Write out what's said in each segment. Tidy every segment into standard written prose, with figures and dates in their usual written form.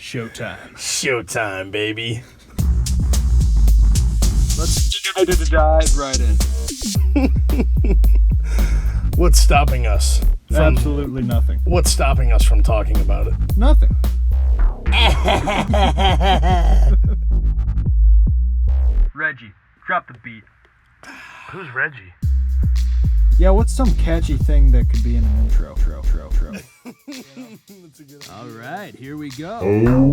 Showtime. Showtime, baby. Let's dive right in. What's stopping us? Absolutely nothing. What's stopping us from talking about it? Nothing. Reggie, drop the beat. Who's Reggie? Yeah, what's some catchy thing that could be in an intro? All right, here we go.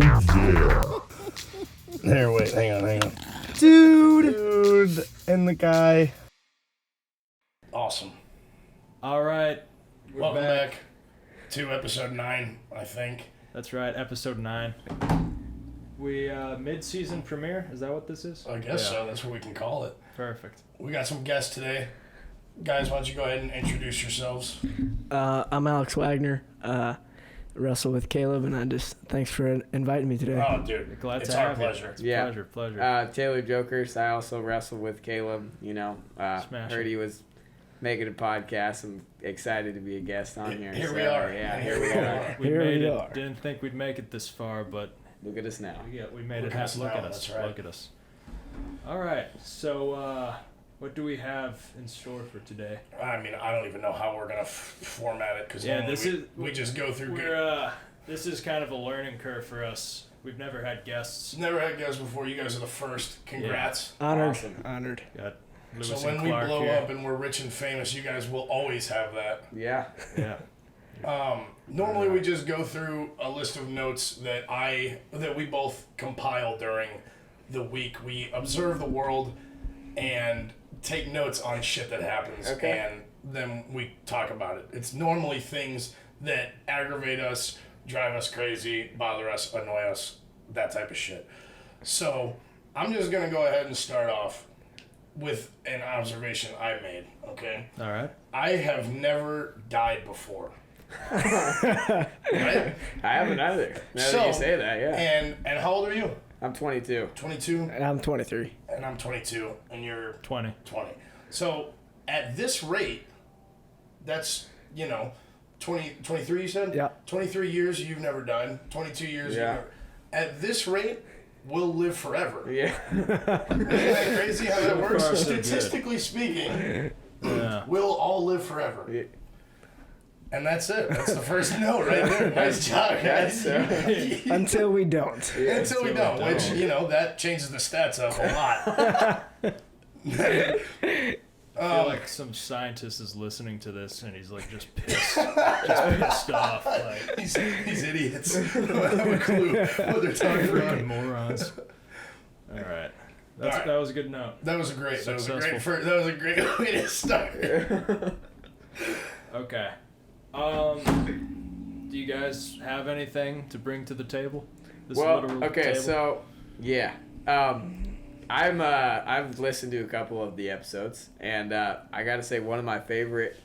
Here, wait, hang on. Dude. And the guy. Awesome. All right, Welcome back to episode 9, I think. That's right, episode 9. We, mid-season premiere, is that what this is? I guess so, that's what we can call it. Perfect. We got some guests today. Guys, why don't you go ahead and introduce yourselves? I'm Alex Waggoner, wrestle with Caleb, and thanks for inviting me today. Oh, dude, Glad it's to our have pleasure. You. It's pleasure. Taylor Jokerst, I also wrestle with Caleb, heard he was making a podcast. I'm excited to be a guest on here. Here we are. Yeah, here we are. We Here made we it. are. Didn't think we'd make it this far, but Look at us now. yeah, we made Look it at us happen. Look now, at us. that's right. Look at us. All right, so what do we have in store for today? I mean, I don't even know how we're going to format it, because we just go through This is kind of a learning curve for us. We've never had guests. Never had guests before. You guys are the first. Congrats. Honored. Awesome. Honored. Got Lewis So and when we Clark blow here. up and we're rich and famous, you guys will always have that. Yeah. Yeah. Normally we just go through a list of notes that we both compile during the week. We observe the world and take notes on shit that happens, Okay. and then we talk about it. It's normally things that aggravate us, drive us crazy, bother us, annoy us, that type of shit. So I'm just going to go ahead and start off with an observation I made, okay? All right. I have never died before. Right? I haven't either. Now that you say that, yeah. And how old are you? I'm 22. 22? I'm 23. And I'm 22, and you're 20. 20. So at this rate, that's, 23 you said? Yeah. 23 years you've never died. 22 years Yeah. you've never. At this rate, we'll live forever. Yeah. Isn't that crazy how that works? far, so good. Statistically speaking, Yeah. we'll all live forever. Yeah. And that's it. That's the first note right there. Nice job, guys. Until we don't. Until we don't, which, that changes the stats up a lot. I feel like some scientist is listening to this and he's like just pissed off. Like, These idiots don't have a clue what they're talking freaking about. morons. All right. All right. That was a good note. That was a great Successful. that was a great way to start. Okay. Do you guys have anything to bring to the table? This literal okay, table? so yeah. I've listened to a couple of the episodes, and I gotta say one of my favorite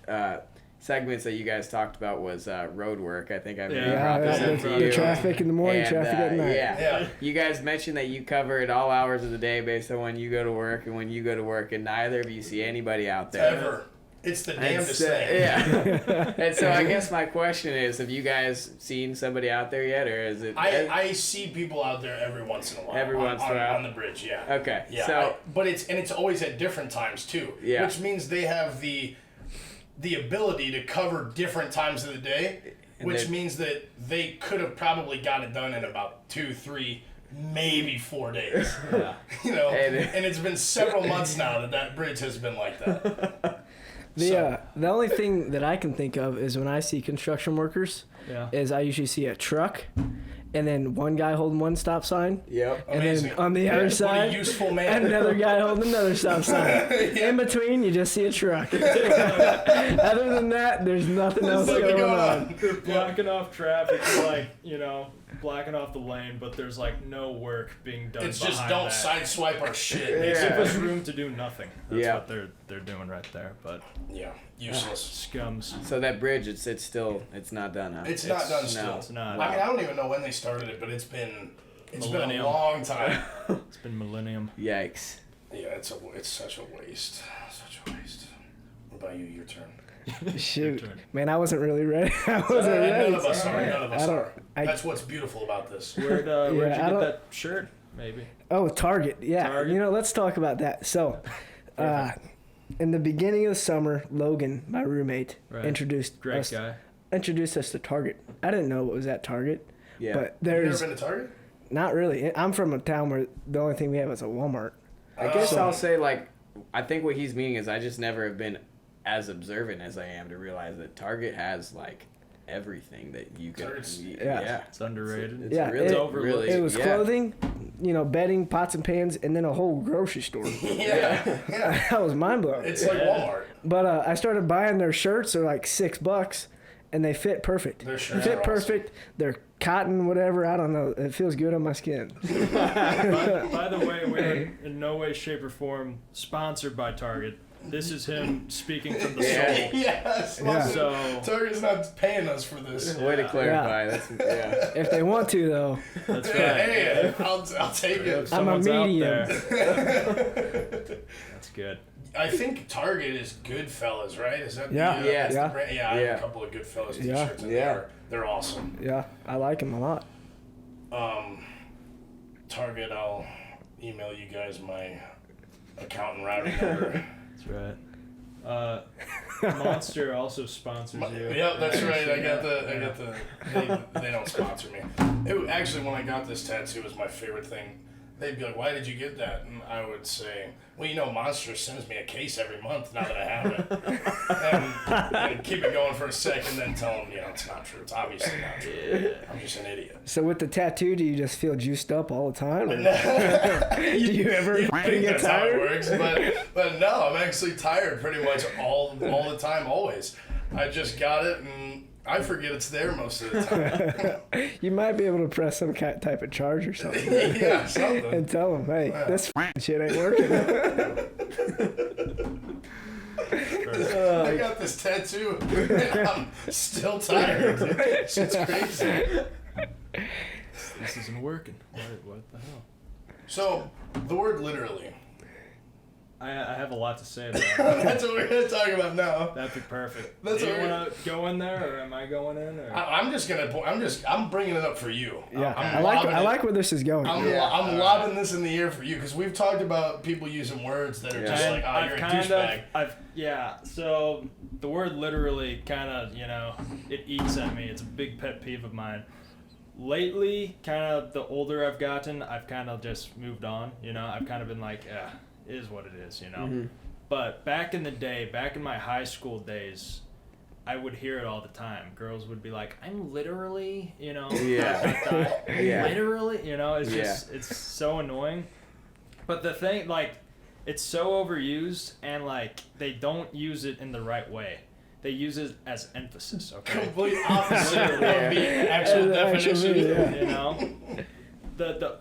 segments that you guys talked about was road work. I think I maybe brought this up to the you. traffic in the morning, And, traffic at night. Yeah. You guys mentioned that you cover it all hours of the day based on when you go to work and when you go to work, and neither of you see anybody out there. Ever. It's the And damnedest so, thing. yeah. And so I guess my question is, have you guys seen somebody out there yet, or is it? I see people out there every once in a while. Every once in a while. On the bridge, yeah. Okay. Yeah. So But it's always at different times too. Yeah. Which means they have the ability to cover different times of the day, which means that they could have probably got it done in about 2, 3, maybe 4 days. Yeah. And it's been several months now that bridge has been like that. The only thing that I can think of is when I see construction workers, Yeah. is I usually see a truck, and then one guy holding one stop sign, Yep. and Amazing. then on the other What a side, useful man. another guy holding another stop sign. In between, you just see a truck. Other than that, there's nothing else Nothing going going on. They're blocking off traffic, like, blocking off the lane, but there's like no work being done. It's just behind don't that. sideswipe our shit. Give Basically. us room to do nothing. That's Yeah. what they're doing right there. But Yeah, useless. scums. So that bridge, it's not done, huh? It's not done no. still. It's not. I mean, I don't even know when they started it, but it's been a Millennium. long time. It's been millennium. Yikes. Yeah, it's such a waste. Such a waste. What about you? Your turn. Shoot, turn. man, I wasn't really ready. I wasn't ready. None of us are. None of us I don't- are. I- That's what's beautiful about this. Where'd you I get don't- that shirt? Maybe. Oh, Target. Yeah. Target? You know, let's talk about that. So, in the beginning of the summer, Logan, my roommate, Right. introduced Great us guy. to Target. I didn't know what was at Target, Yeah. but You've there's never been to Target? not really. I'm from a town where the only thing we have is a Walmart. I guess Oh. I'll say, like, I think what he's meaning is I just never have been as observant as I am to realize that Target has, like, everything that you could. Target's- Yeah. It's underrated. It's Yeah, really, it- overlooked. really, It was yeah. clothing, bedding, pots and pans, and then a whole grocery store. Yeah. Yeah. That was mind blowing. It's like Walmart. But I started buying their shirts. They're like $6, and they fit perfect. Their shirts Fit are perfect. They're cotton, whatever. I don't know. It feels good on my skin. By the way, we're in no way, shape, or form sponsored by Target. This is him speaking from the Yeah. soul. Yes. Yeah. So Target's not paying us for this. Way to clarify. That's yeah. If they want to, though, that's Yeah, right. hey, I'll take If it. I'm a someone's out medium. there, that's good. I think Target is Goodfellas, right? Is that Yeah. the, Yeah. that's the Yeah. brand? Yeah, I have Yeah. a couple of Goodfellas Yeah. t-shirts and Yeah. they're awesome. yeah, I like them a lot. Target, I'll email you guys my account and routing number. That's right. Monster also sponsors you. Yeah, that's right. I got the. They don't sponsor me. Actually, when I got this tattoo, it was my favorite thing. They'd be like, "Why did you get that?" And I would say, "Well, Monster sends me a case every month now that I have it." and keep it going for a second, then tell them, it's not true. It's obviously not true. I'm just an idiot. So with the tattoo, do you just feel juiced up all the time? Or do you ever You think get that's how it tired? works, but no, I'm actually tired pretty much all the time, always. I just got it and I forget it's there most of the time. You might be able to press some type of charge or something. Yeah, something. And tell them, hey, Yeah. this shit ain't working. I got this tattoo and I'm still tired. It's crazy. This isn't working. What the hell? So, the word literally. I have a lot to say about that. That's what we're going to talk about now. That'd be perfect. That's Do you what we're- want to go in there, or am I going in? Or? I'm bringing it up for you. Yeah, I'm I lobbing like it- where this is going. I'm lobbing this in the air for you because we've talked about people using words that are just And like, oh, you're a kind douchebag. So the word literally kind of, it eats at me. It's a big pet peeve of mine. Lately, kind of the older I've gotten, I've kind of just moved on. I've kind of been like, yeah, it is what it is. Mm-hmm. But back in the day, back in my high school days, I would hear it all the time. Girls would be like, "I'm literally," Yeah. Yeah. Literally, it's Yeah. just it's so annoying. But the thing, it's so overused, and they don't use it in the right way. They use it as emphasis. Okay. Complete opposite of Yeah. the actual definition. yeah.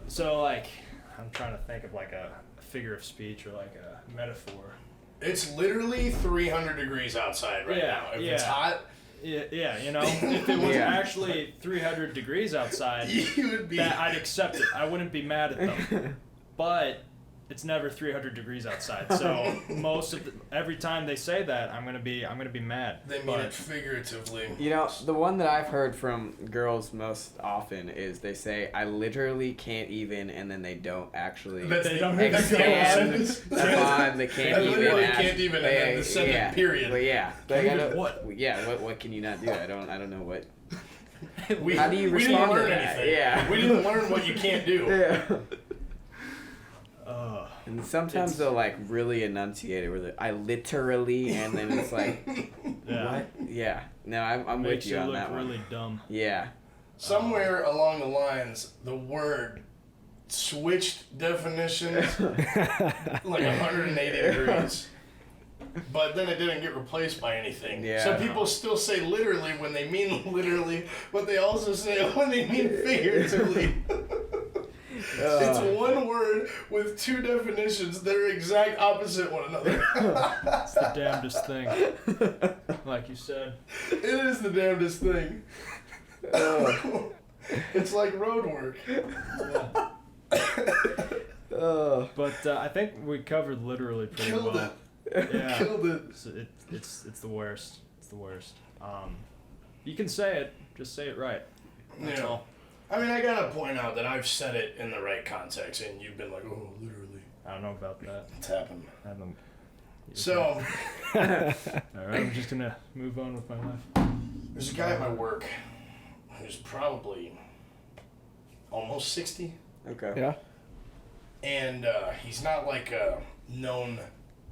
So I'm trying to think of a figure of speech or a metaphor. It's literally 300 degrees outside right Yeah, now. If yeah. it's hot, Yeah, if it was Yeah. actually 300 degrees outside, you would be. that I'd accept it. I wouldn't be mad at them. But it's never 300 degrees outside. So every time they say that, I'm gonna be mad. They mean it figuratively. The one that I've heard from girls most often is they say, "I literally can't even," and then they don't actually They don't expand sentence. upon the can't I even. literally ask- can't even, and then the second yeah, period. But yeah, What? Yeah, what can you not do? I don't know what. We, How do you we didn't respond to learn that? anything. Yeah. We didn't learn what you can't do. Yeah. Ugh. And sometimes they'll really enunciate it, where I literally, and then it's like, Yeah. what? Yeah. No, I'm Makes with you on look that really one. dumb. Yeah. Somewhere along the lines, the word switched definitions 180 degrees. But then it didn't get replaced by anything. Yeah. So people still say literally when they mean literally, but they also say when they mean figuratively. It's one word with two definitions that are exact opposite one another. It's the damnedest thing. Like you said. It is the damnedest thing. It's like road work. But I think we covered literally pretty Killed well. it. Yeah. Killed it. It's the worst. It's the worst. You can say it, just say it right. That's all. I mean, I gotta point out that I've said it in the right context, and you've been like, oh, literally. I don't know about that. It's happened. I don't. So, All right, I'm just gonna move on with my life. there's a guy at my work who's probably almost 60. Okay. Yeah. And he's not like a known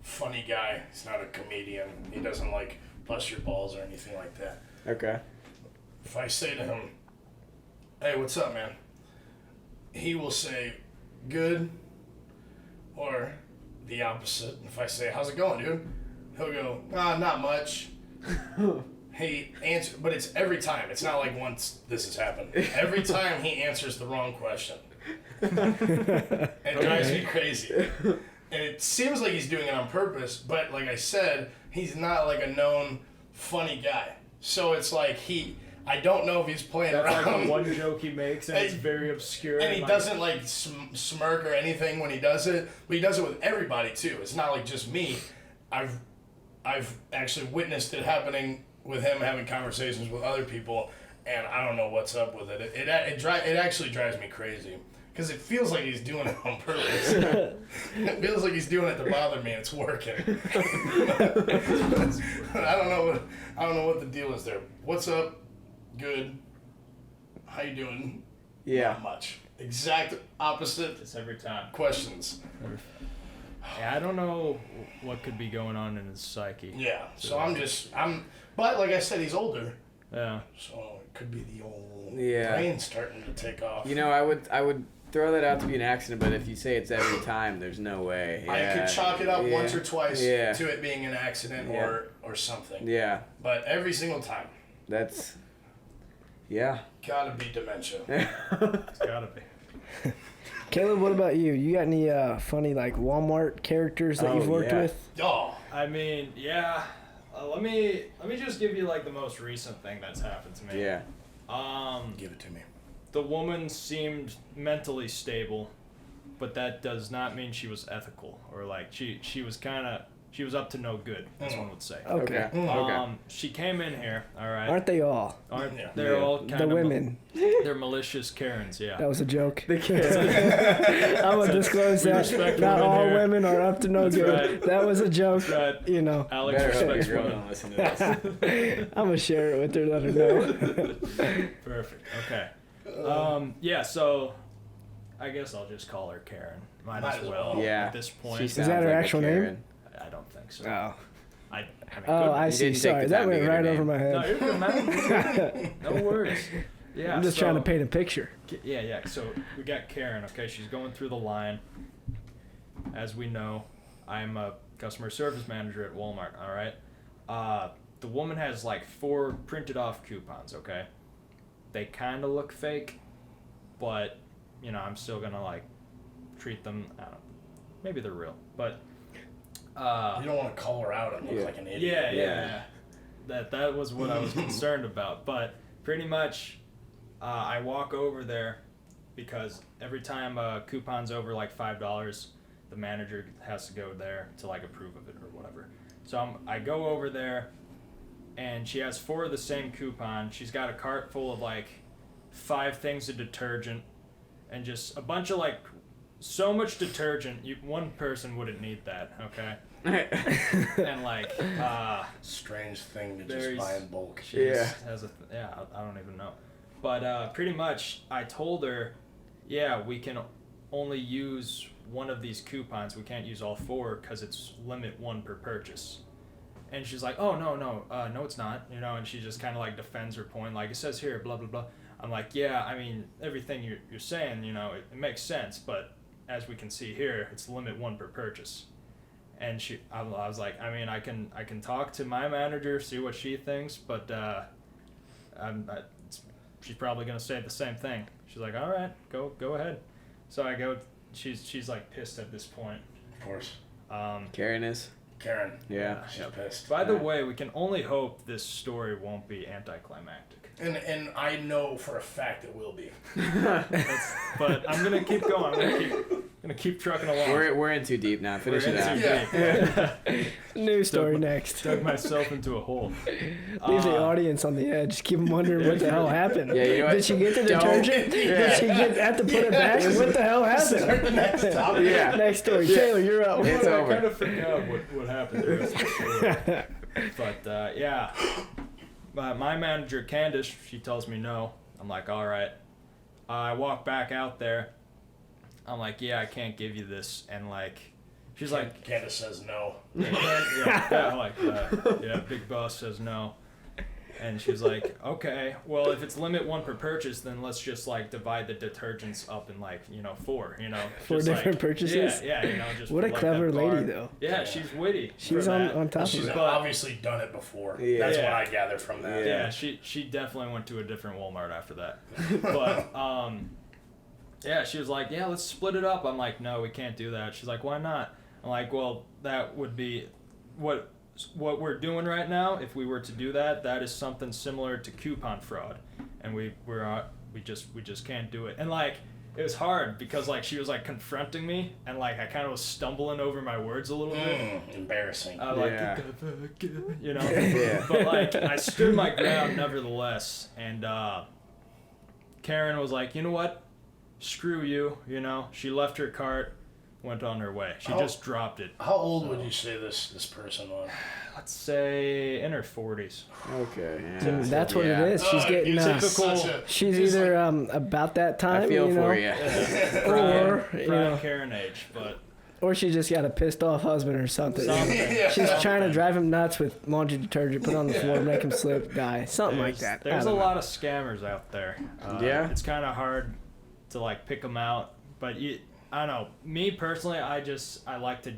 funny guy. He's not a comedian. He doesn't like bust your balls or anything like that. Okay. If I say to him, hey, what's up, man? He will say, good, or the opposite. If I say, how's it going, dude? He'll go, not much. He answers, but it's every time. It's not like once this has happened. Every time he answers the wrong question. It drives me crazy. And it seems like he's doing it on purpose, but like I said, he's not like a known funny guy. So it's like I don't know if he's playing That's around. like the one joke he makes, and it's very obscure. And he doesn't like smirk or anything when he does it, but he does it with everybody too. It's not like just me. I've actually witnessed it happening with him having conversations with other people, and I don't know what's up with it. It actually drives me crazy because it feels like he's doing it on purpose. It feels like he's doing it to bother me, and it's working. I don't know what the deal is there. What's up? Good. How you doing? Yeah. Not much. Exact opposite It's every time. questions. Yeah, I don't know what could be going on in his psyche. Yeah. So but like I said, he's older. Yeah. So it could be the old Yeah. brain starting to take off. You know, I would throw that out to be an accident, but if you say it's every time, there's no way. Yeah. I could chalk it up once or twice Yeah. to it being an accident Yeah. or something. Yeah. But every single time, That's. Yeah. gotta be dementia. It's gotta be. Caleb, what about you? You got any funny like Walmart characters that you've worked yeah. with? Oh, I mean, yeah. Let me just give you like the most recent thing that's happened to me. Yeah. give it to me. The woman seemed mentally stable, but that does not mean she was ethical or like she was up to no good, as one would say. Okay. Okay. She came in here, all right. Aren't they all? Yeah. They're Yeah. all kind The of women. They're malicious Karens, yeah. That was a joke. The kids. I'm gonna disclose We that. respect Not women all here. women are up to no That's good. right. That was a joke. That's right. You know. Alex Better hope respects your girl women. don't listen to this. I'm gonna share it with her, let her know. Perfect. Okay. Yeah, so I guess I'll just call her Karen. Might as well Yeah. at this point. She Is sounds that her like a actual name? Karen. I don't think so. Oh. I mean, Oh, I You see. didn't take Sorry, the that time to went get her right over name. my No, head. you're good, man. No worries. Yeah. I'm just trying to paint a picture. Yeah. So we got Karen. Okay, she's going through the line. As we know, I'm a customer service manager at Walmart. All right. The woman has like 4 printed off coupons. Okay. They kind of look fake, but you know I'm still gonna like treat them. I don't know, maybe they're real, but. You don't want to call her out and look Yeah. like an idiot. Yeah. That was what I was concerned about. But pretty much, I walk over there because every time a coupon's over like $5, the manager has to go there to like approve of it or whatever. So I go over there, and she has 4 of the same coupon. She's got a cart full of like 5 things of detergent, and just a bunch of like. So much detergent, one person wouldn't need that, okay? And like, Strange thing to There's- just buy in bulk. she Yeah. has I don't even know. But pretty much, I told her, yeah, we can only use one of these coupons. We can't use all 4 because it's limit 1 per purchase. And she's like, oh, no, it's not, you know, and she just kind of like defends her point, like it says here, blah, blah, blah. I'm like, yeah, I mean, everything you're saying, you know, it makes sense, but as we can see here, it's limit 1 per purchase. And I was like, I mean, I can talk to my manager, see what she thinks, but she's probably gonna say the same thing. She's like, all right, go ahead. So I go. She's like pissed at this point. Of course. Karen is. Karen. Yeah. She's pissed. By the Yeah. way, we can only hope this story won't be anticlimactic. And I know for a fact it will be. But I'm gonna keep going. I'm gonna gonna keep trucking along. We're in too deep now. Finish it out. Yeah. New story next. Dug myself into a hole. Leave the audience on the edge. Keep them wondering what the hell happened. Yeah, you know what? Did she get the detergent? Did she have to put it back? What the hell happened? Next topic. Yeah. Next story. Taylor, you're up. It's I over. kind of forgot what happened the rest of the story. But yeah, my manager Candace, she tells me no. I'm like, all right. I walk back out there. I'm like, yeah, I can't give you this, and like, she's like, Candace says no. yeah, like that. Yeah, big boss says no. And she's like, okay, well, if it's limit 1 per purchase, then let's just like divide the detergents up in like, 4, 4 just, different like, purchases? Yeah, just What a like clever that bar. lady, though. Yeah, she's witty. She's for on that. top She's of it. obviously done it before. Yeah. That's Yeah. what I gather from that. Yeah, she definitely went to a different Walmart after that. But yeah, she was like, yeah, let's split it up. I'm like, no, we can't do that. She's like, why not? I'm like, well, that would be what we're doing right now. If we were to do that, that is something similar to coupon fraud, and we just can't do it. And like, it was hard because like she was like confronting me, and like I kind of was stumbling over my words a little bit. Embarrassing. Like, Yeah. Yeah. But like I stood my ground nevertheless, and Karen was like, you know what? Screw you. She left her cart, went on her way. She just dropped it. How old would you say this person was? Let's say in her 40s. Okay. Yeah. That's what it is. She's getting. She's either about that time. I feel for you. Or Prime Karen age, but or she just got a pissed off husband or something. Yeah. She's trying to drive him nuts with laundry detergent, put on the floor, make him slip, die, something like that. There's a lot of scammers out there. Yeah. It's kind of hard to like pick them out, but I don't know. Me personally, I like to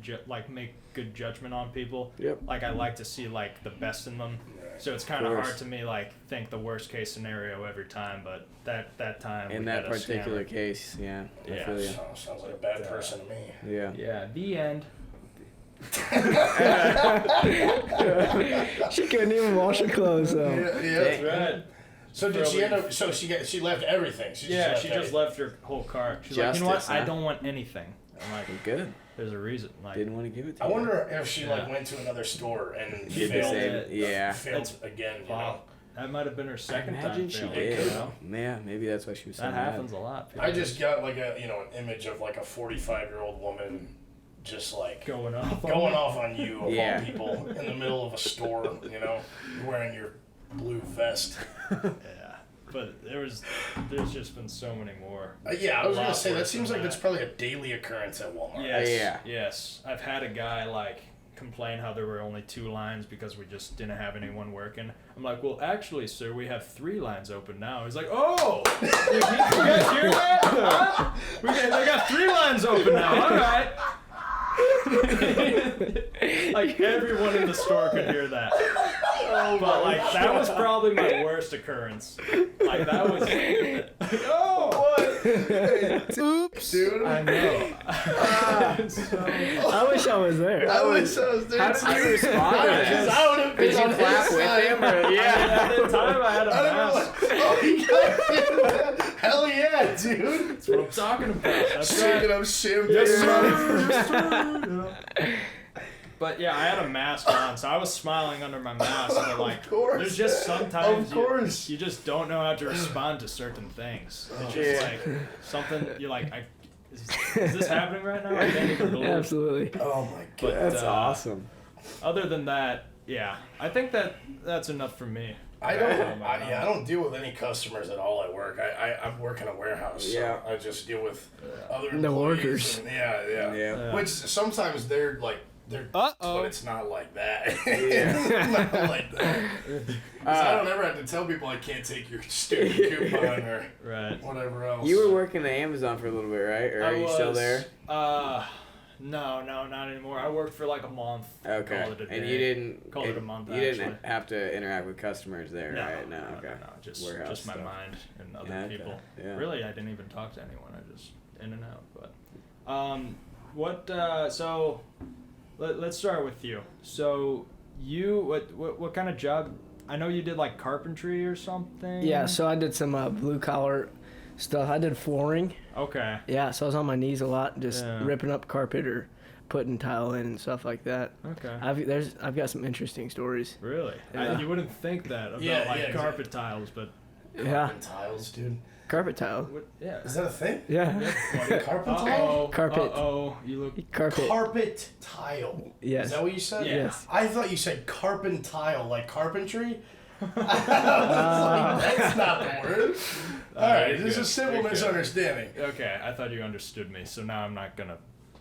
make good judgment on people. Yep. Like I like to see like the best in them. So it's kind of hard to me like think the worst case scenario every time, but that time In we that had a particular scammer. case, yeah. I Yeah. feel you. Sounds like a bad person to me. Yeah. Yeah, the end. She couldn't even wash her clothes though. Yeah. That's right. So did she end up? So she left everything. She Just left her whole cart. She's like, you know what? Justice, I huh? don't want anything. I'm like, Good. there's a reason. Like, Didn't want to give it to I you. wonder if she Yeah. went to another store and Did the failed. same. Yeah. Failed That's- again. wow, that might have been her second Imagine time. she failing, did. you know? Yeah, maybe that's why she was so That mad. happens a lot. I just got like an image of like a 45-year-old woman just like going off. on you of Yeah. all people in the middle of a store, wearing your blue vest. Yeah, but there's just been so many more. Yeah, I was gonna Lot say that worse seems than like that's probably a daily occurrence at Walmart. Yes. Yeah. Yes. I've had a guy like complain how there were only 2 lines because we just didn't have anyone working. I'm like, well, actually, sir, we have 3 lines open now. He's like, oh, you guys hear that? Huh? They got 3 lines open now. All right. Like everyone in the store could hear that. But like that was probably my worst occurrence. Like that was. Oops, dude. I know. I wish I was there. I wish I was there. How did you respond to that? I would have Did been you on clap his with side. him? Or, At the time, I had a I don't know. mask. Oh, you got it. Hell yeah, dude. That's what I'm talking about. That's Shaking right. up champagne. Yes, sir. But yeah, I had a mask on, so I was smiling under my mask. But like, Of course. there's just sometimes Of course. you just don't know how to respond to certain things. It's just like something you're like, is this happening right now? I can't even believe it. Absolutely. Oh my god. But That's awesome. other than that, yeah, I think that's enough for me. I don't deal with any customers at all at work. I work in a warehouse. So Yeah. I just deal with other The employees workers. and- yeah. Yeah. Which sometimes they're like but it's not like that. Yeah. It's not like that. 'Cause I don't ever have to tell people I can't take your stupid coupon or Right. whatever else. You were working at Amazon for a little bit, right? Or are you still there? No, not anymore. I worked for like a month. Okay. Called it a And day. you didn't. Called it a month, You didn't actually. have to interact with customers there, right? No. Okay. No, just Warehouse my stuff. mind and other Yeah, okay. people. Yeah. Really, I didn't even talk to anyone. I just in and out. But so let's start with you. So what kind of job? I know you did like carpentry or something. Yeah, so I did some blue collar stuff. I did flooring. Okay. Yeah, so I was on my knees a lot, just Yeah. ripping up carpet or putting tile in and stuff like that. Okay. I've got some interesting stories. Really? Yeah. You wouldn't think that about Yeah, carpet tiles, but Yeah, Carpet tiles, dude. carpet tile. yeah. Is that a thing? Yeah, Carpet tile? Carpet. You look. carpet. Carpet tile. Yes. Is that what you said? Yeah. Yes. I thought you said carpentile, like carpentry. I was like, that's not the word. All right, you're this is good. a simple You're good. misunderstanding. Okay, I thought you understood me, so now I'm not gonna.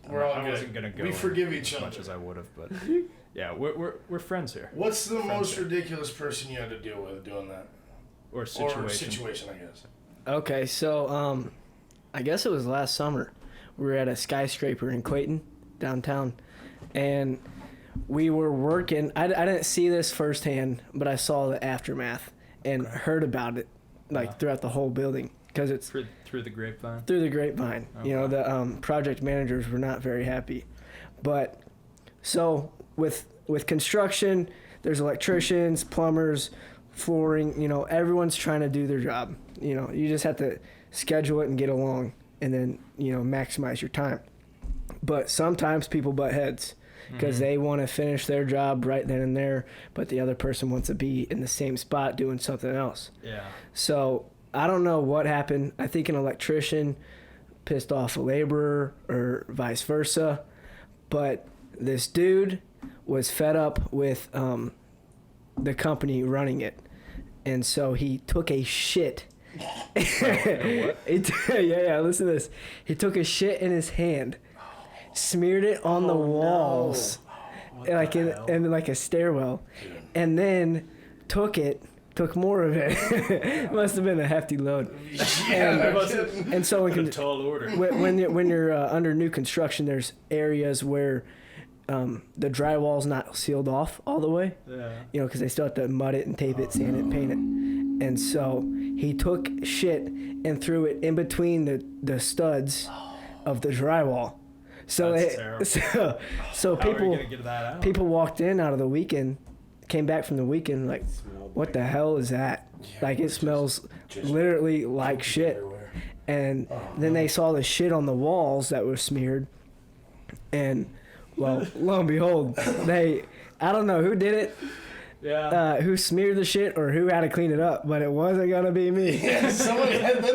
We're all I good. wasn't gonna go. We in forgive each as other. much as I would have, but yeah, we're friends here. What's the most ridiculous person you had to deal with doing that? Or situation. Or situation, I guess. Okay, so I guess it was last summer. We were at a skyscraper in Clayton, downtown, and we were working. I didn't see this firsthand, but I saw the aftermath and heard about it, like throughout the whole building, because it's Through the grapevine. through the grapevine. Okay. You know, the project managers were not very happy, but so with construction, there's electricians, plumbers, flooring. You know, everyone's trying to do their job. You know, you just have to schedule it and get along, and then maximize your time. But sometimes people butt heads because they want to finish their job right then and there, but the other person wants to be in the same spot doing something else. Yeah. So I don't know what happened. I think an electrician pissed off a laborer or vice versa, but this dude was fed up with the company running it, and so he took a shit. What? Yeah, listen to this. He took a shit in his hand, smeared it on the walls, like in like a stairwell, and then took more of it. Must have been a hefty load. And so A tall order. when you're under new construction, there's areas where the drywall's not sealed off all the way. Yeah. You know, because they still have to mud it and tape it, sand it, paint it. And so he took shit and threw it in between the studs of the drywall. So That's terrible. so How are you people gonna get that out? people walked in out of the weekend, came back from the weekend like, what the hell is that? Like it smells literally like shit. Everywhere. And then they saw the shit on the walls that was smeared, and well, lo and behold, I don't know who did it, Yeah. who smeared the shit or who had to clean it up, but it wasn't gonna be me. Yeah, that's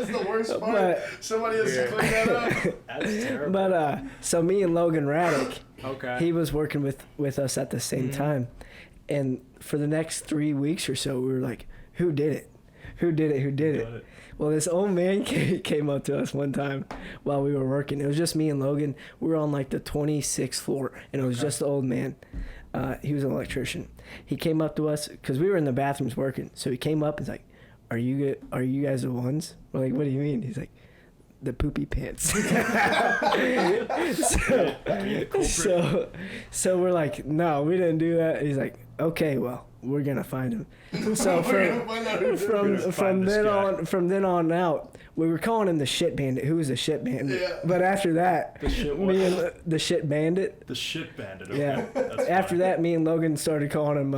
the worst part. But- Somebody has to clean that up. That's terrible. But so me and Logan Raddick, Okay. he was working with us at the same time, and for the next 3 weeks or so, we were like, who did it? Who did it? Who did Got it? it. Well, this old man came up to us one time while we were working. It was just me and Logan. We were on like the 26th floor, and it was just the old man. He was an electrician. He came up to us because we were in the bathrooms working. So he came up and was like, "Are you guys the ones?" We're like, "What do you mean?" He's like, "The poopy pants." so we're like, "No, we didn't do that." He's like, "Okay, well, we're gonna find him." So We're gonna find out who did it. from then on out, we were calling him the shit bandit. Who was the shit bandit? Yeah. But after that, The shit what? me and the shit bandit. The shit bandit. Okay. Yeah. That's After fine. that, me and Logan started calling him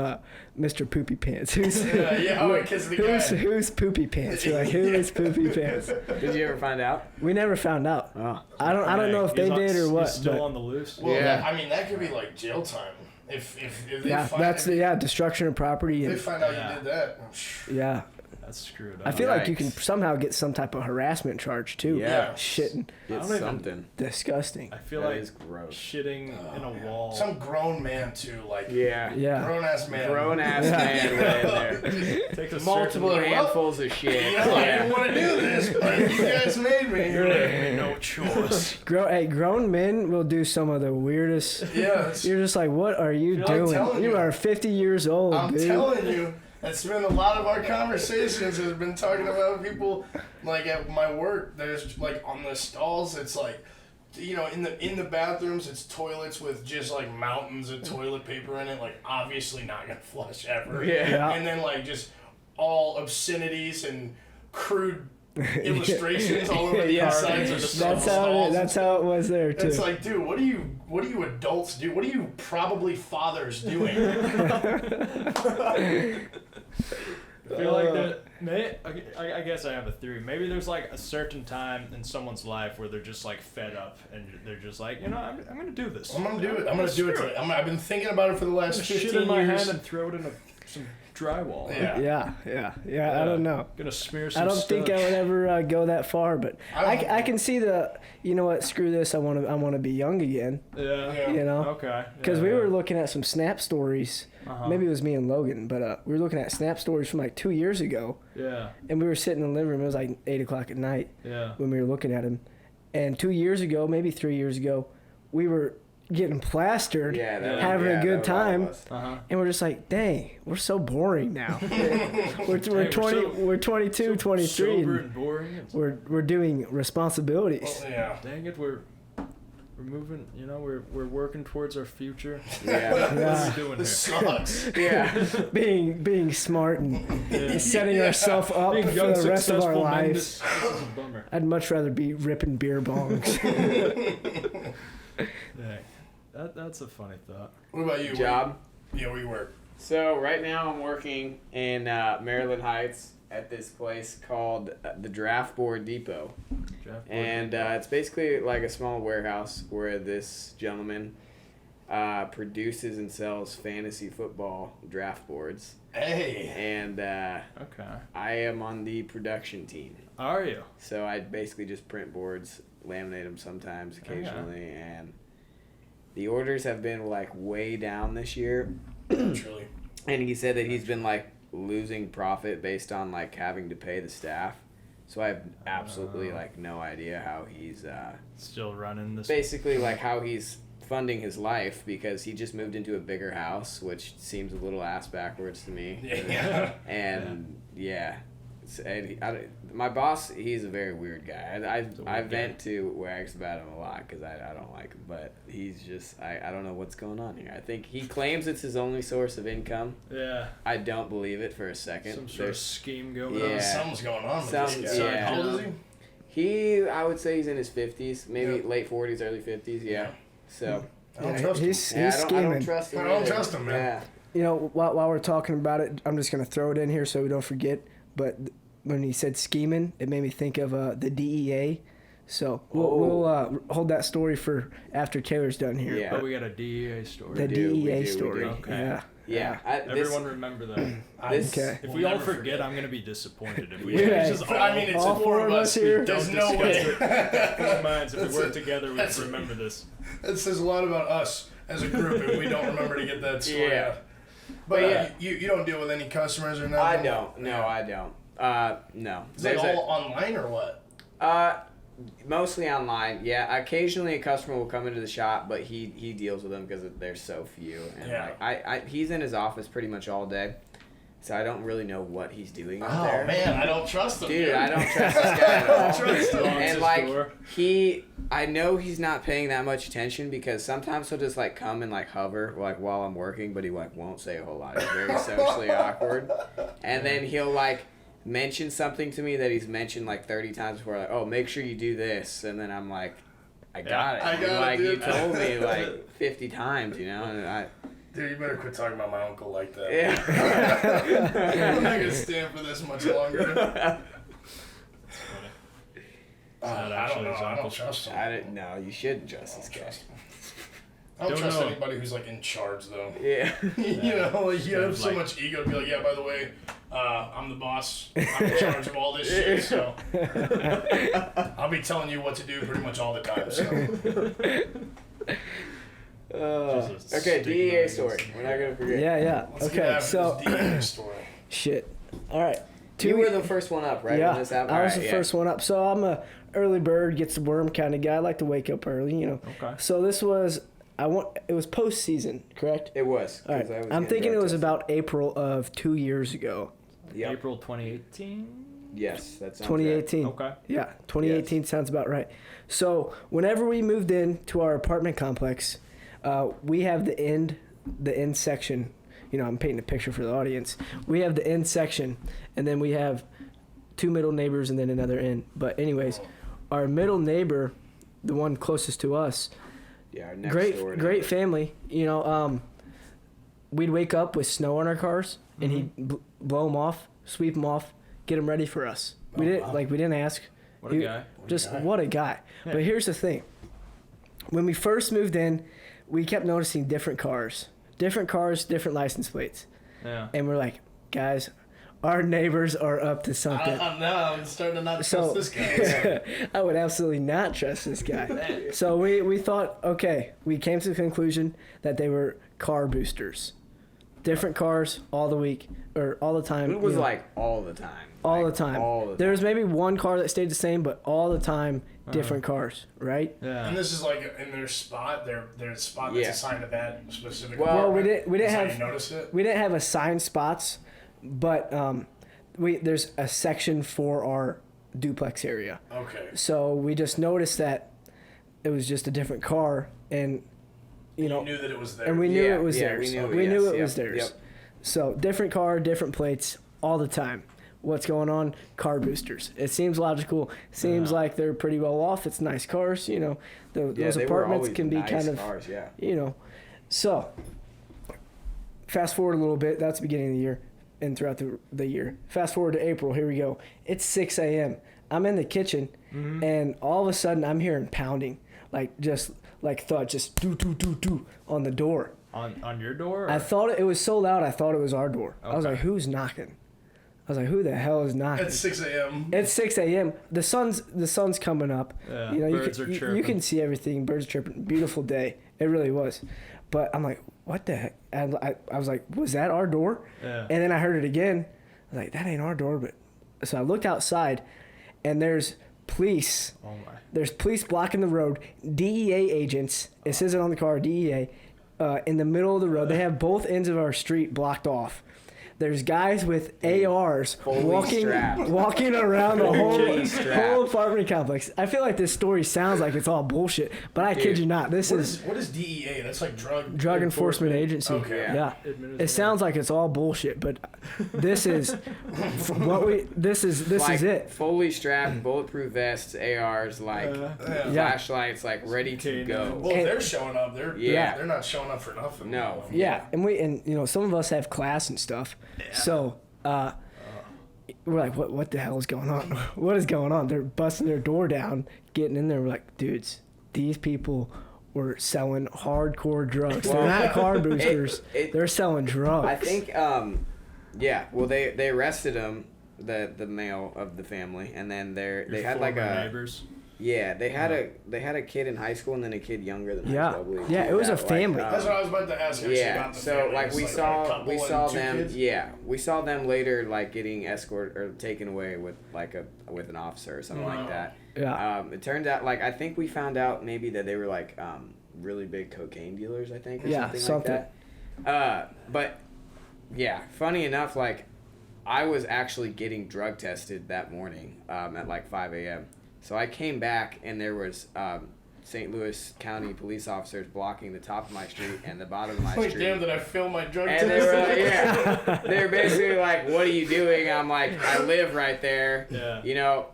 Mr. Poopy Pants. Who's Because the guy. who's Poopy Pants? We're like, who is Poopy Pants? Did you ever find out? We never found out. Oh. I don't know if they did or what. He's still But on the loose. Well, Yeah. I mean, that could be like jail time. If they yeah, find, that's destruction of property if they and find out Yeah. you did that. yeah. That's screwed up. I feel like you can Yikes. somehow get some type of harassment charge too. Yeah. Shitting. I It's don't even- something. Disgusting. I feel That like is gross. shitting in a wall. Some grown man too, like Yeah. Yeah. grown ass man. Grown ass Yeah. man right in there. Takes a Multiple Well, handfuls of shit. You know, I didn't Yeah. want to do this, but you guys made me. certain no choice. Grown men will do some of the weirdest. Yeah, it's- You're just like, what are you I'm telling doing? You you. are 50 years old, I'm dude. telling you, that's been a lot of our conversations has been talking about people like at my work. There's like on the stalls, it's like, you know, in the bathrooms, it's toilets with just like mountains of toilet paper in it, like obviously not gonna flush ever. Yeah. Yeah. And then like just all obscenities and crude illustrations all over the Yeah. insides of the stalls. That's how it was there too. It's like, dude, what do you adults do? What are you probably fathers doing? feel like I guess I have a theory. Maybe there's like a certain time in someone's life where they're just like fed up and they're just like, I'm gonna do this. I'm gonna do it. I'm gonna do it today. I've been thinking about it for the last 15 shit years. in my hand and throw it in some drywall. Yeah. Yeah. I don't know. Gonna smear some I don't think I would ever go that far, but I can see you know what? Screw this. I want to be young again. Yeah. You know. Okay. Because we were looking at some Snap stories. Maybe it was me and Logan, but we were looking at Snap stories from like 2 years ago. Yeah. And we were sitting in the living room. It was like 8 o'clock at night. Yeah. When we were looking at them, and 2 years ago, maybe 3 years ago, we were getting plastered, having a good time, and we're just like, dang, we're so boring now. we're 22, 23, sober and boring. We're doing responsibilities. Well, yeah. Dang it, we're moving. We're working towards our future. Yeah. What are we doing here? This sucks. Yeah. being smart and setting ourselves up Being for young, the rest of our successful men, lives. this is a bummer. I'd much rather be ripping beer bongs. Dang. That's a funny thought. What about you? Job. Where you work? So right now I'm working in Maryland Heights at this place called the Draft Board Depot. And it's basically like a small warehouse where this gentleman produces and sells fantasy football draft boards. Hey. And Okay. I am on the production team. Are you? So I basically just print boards, laminate them sometimes, occasionally, and the orders have been like way down this year. Truly. And he said that he's been like losing profit based on like having to pay the staff. So I have absolutely like no idea how he's still running this. basically like how he's funding his life, because he just moved into a bigger house, which seems a little ass backwards to me. Yeah. And my boss, he's a very weird guy. I vent to Waggs about him a lot because I don't like him, but he's just I don't know what's going on here. I think he claims it's his only source of income. Yeah. I don't believe it for a second. Some sort of scheme going Yeah. on. Something's going on with this guy. Yeah. How old is he? I would say he's in his 50s, maybe late 40s, early 50s. Yeah. So I don't trust him. He's I scheming. don't trust him. I don't either. trust him, man. Yeah. You know, while we're talking about it, I'm just going to throw it in here so we don't forget. But when he said scheming, it made me think of the DEA. So we'll hold that story for after Taylor's done here. Yeah. But we got a DEA story. The we DEA do. story. Okay. Yeah. Everyone remember that. Okay. If We'll we all never forget, I'm gonna be disappointed. If we Yeah. just all, I mean, it's all four of us here. There's don't no way. discuss it. Four minds. If That's we work it. together, we That's can it. remember this. That says a lot about us as a group if we don't remember to get that story Yeah. out. But yeah. you don't deal with any customers or nothing? I don't. No, I don't. No. Is it all online or what? Mostly online. Yeah, occasionally a customer will come into the shop, but he deals with them because there's so few. And Yeah. like he's in his office pretty much all day, so I don't really know what he's doing out Oh there. man, I don't trust him. Dude, I don't trust this guy at all. Trust him. And his like door. I know he's not paying that much attention because sometimes he'll just like come and like hover like while I'm working, but he like won't say a whole lot. It's very socially awkward. And then he'll like mention something to me that he's mentioned like 30 times before, like, oh, make sure you do this, and then I'm like, I got it. I got it, like dude. you told me like 50 times, you know, and Dude, you better quit talking about my uncle like that. yeah. I'm not gonna stand for this much longer. I don't know. I don't trust him. I didn't know. You shouldn't trust this guy. I don't Don't trust know. anybody who's like in charge though. Yeah. You know, like you have so Like- much ego to be like, yeah, by the way, I'm the boss. I'm in charge of all this shit, so I'll be telling you what to do pretty much all the time. So Jesus, Okay, stick DEA knives. story. We're not gonna forget. Yeah. let's get Okay, after so this DEA story. shit. All right. You were the first one up, right? Yeah, When this happened? I was Alright, the first one up. So I'm a early bird gets the worm kind of guy. I like to wake up early, you know. Okay. So this was it was postseason, correct? It was. 'cause All I right. was I'm getting thinking it drug was tested. about April of 2 years ago. Yep. April 2018. Yes, that sounds 2018. Okay. Yeah, 2018 sounds about right. So whenever we moved in to our apartment complex, we have the end section. You know, I'm painting a picture for the audience. We have the end section, and then we have two middle neighbors and then another end. But anyways, our middle neighbor, the one closest to us, Yeah, our next door great neighbor. family. You know, we'd wake up with snow on our cars, and he'd blow them off, sweep them off, get them ready for us. We didn't ask. What a guy. What a guy. Yeah. But here's the thing. When we first moved in, we kept noticing different cars, different license plates. Yeah. And we're like, guys, our neighbors are up to something. I'm starting to not trust this guy. I would absolutely not trust this guy. So we thought, okay, we came to the conclusion that they were car boosters. Different cars all the week, or all the time. It was like all the time. All Like, the time. all the time. There was maybe one car that stayed the same, but all the time, different cars, right? Yeah. And this is like in their spot, their spot that's Yeah. assigned to that specific. Well, we apartment. didn't That's how have you notice it. we didn't have assigned spots, but there's a section for our duplex area. Okay. So we just noticed that it was just a different car, and you know, knew that it was there. and we knew Yeah, it was yeah, theirs. we knew it, it yes, was yep, theirs. yep. So different car, different plates, all the time. What's going on? Car boosters. It seems logical. Seems like they're pretty well off. It's nice cars. You know, those they were apartments always can be nice kind of, cars, yeah. you know. So fast forward a little bit. That's the beginning of the year, and throughout the year. Fast forward to April. Here we go. It's 6 a.m. I'm in the kitchen, and all of a sudden I'm hearing pounding, like thud, just do on the door. On your door? Or? I thought it was so loud. I thought it was our door. I was Okay. like, "Who's knocking?" I was like, "Who the hell is knocking?" At 6 a.m. It's 6 a.m. The sun's coming up. Yeah, you know, birds are you chirping. can see everything. Birds are chirping. Beautiful day. It really was. But I'm like, "What the heck?" And I was like, "Was that our door?" Yeah. And then I heard it again. I was like, "That ain't our door." But so I looked outside, and there's police. Oh my. There's police blocking the road. DEA agents. It says it on the car. DEA. In the middle of the road. They have both ends of our street blocked off. There's guys with ARs strapped. walking around the Fully strapped. whole apartment complex. I feel like this story sounds like it's all bullshit, but I kid you not. This is What is DEA? That's like Drug Enforcement Agency. Okay. Yeah. It sounds like it's all bullshit, but this is this Like, is it. fully strapped, bulletproof vests, ARs, like flashlights, like ready to go. Well, if they're showing up, they're not showing up for nothing. No. Yeah, and you know, some of us have class and stuff. So we're like, what the hell is going on? What is going on? They're busting their door down, getting in there. We're like, dudes, these people were selling hardcore drugs. They're not car boosters. They're selling drugs. I think, well, they arrested him, the male of the family, and then they had like a neighbors. yeah, they had a kid in high school and then a kid younger than high school. I believe, Yeah, too, it was that, a family. That's what I was about to ask. Actually, Yeah, about the so family. like It's we a saw couple and two them. kids? Yeah, we saw them later, like getting escorted or taken away with with an officer or something like that. Yeah. It turned out like I think we found out maybe that they were like really big cocaine dealers. I think. Or something like that. But yeah, funny enough, like I was actually getting drug tested that morning at like 5 a.m. So I came back and there was St. Louis County police officers blocking the top of my street and the bottom of my Like, street. damn, did I fail my drug And test? they were like, yeah. They're basically like, what are you doing? I'm like, I live right there. Yeah. You know?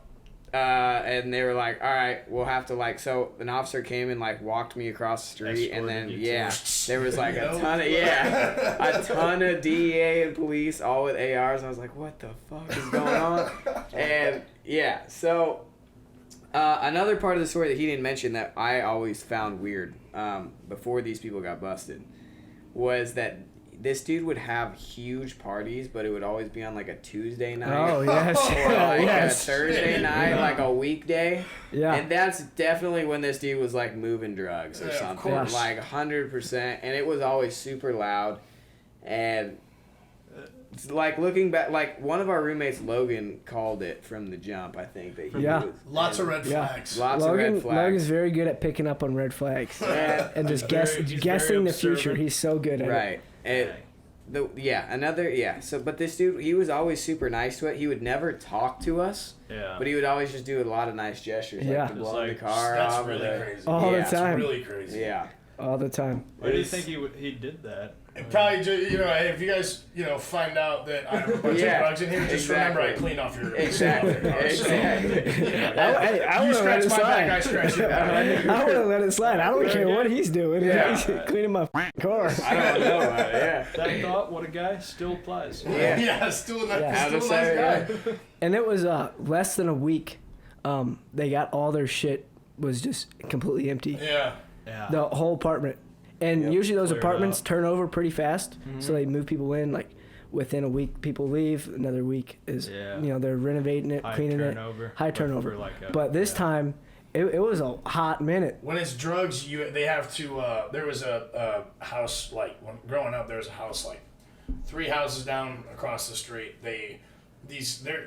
And they were like, all right, we'll have to like, so an officer came and like walked me across the street and then, Escorted you yeah, there was like Nope. a ton of DEA and police all with ARs. I was like, what the fuck is going on? And yeah, so another part of the story that he didn't mention that I always found weird before these people got busted was that this dude would have huge parties, but it would always be on like a Tuesday night. Oh yes. Or like yes. a Thursday night, like a weekday. Yeah. And that's definitely when this dude was like moving drugs or Yeah, of something. course. Like 100%. And it was always super loud. And it's like looking back, like one of our roommates, Logan, called it from the jump, I think. That he Yeah. was, Lots of red Yeah. flags. Lots of red flags. Logan's very good at picking up on red flags and just He's guessing very the future. observant. He's so good at it. Right. And so but this dude, he was always super nice to it. He would never talk to us, Yeah. but he would always just do a lot of nice gestures, Yeah. like to blow Just the like, car That's off. really or crazy. All the Yeah. time. Really crazy. Yeah. all the time. Why do you think he did that? And probably, hey, if you guys, find out that I have a bunch of drugs in here, just remember I cleaned off your Exactly. I You want to let scratch it my back, I slide. scratch your back. I want to let it slide. I don't care what he's doing. Yeah. He's cleaning my car. I don't know. Yeah. That thought, what a guy, still applies. Yeah, still a nice guy. And it was less than a week. They got all their shit was just completely empty. Yeah. The whole apartment. And usually those Cleared apartments up. turn over pretty fast. Mhm. So they move people in. Like within a week, people leave. Another week is, they're renovating it, cleaning it. High turnover. But this time, it was a hot minute. When it's drugs, they have to. There was a house growing up. There was a house 3 houses down across the street. They're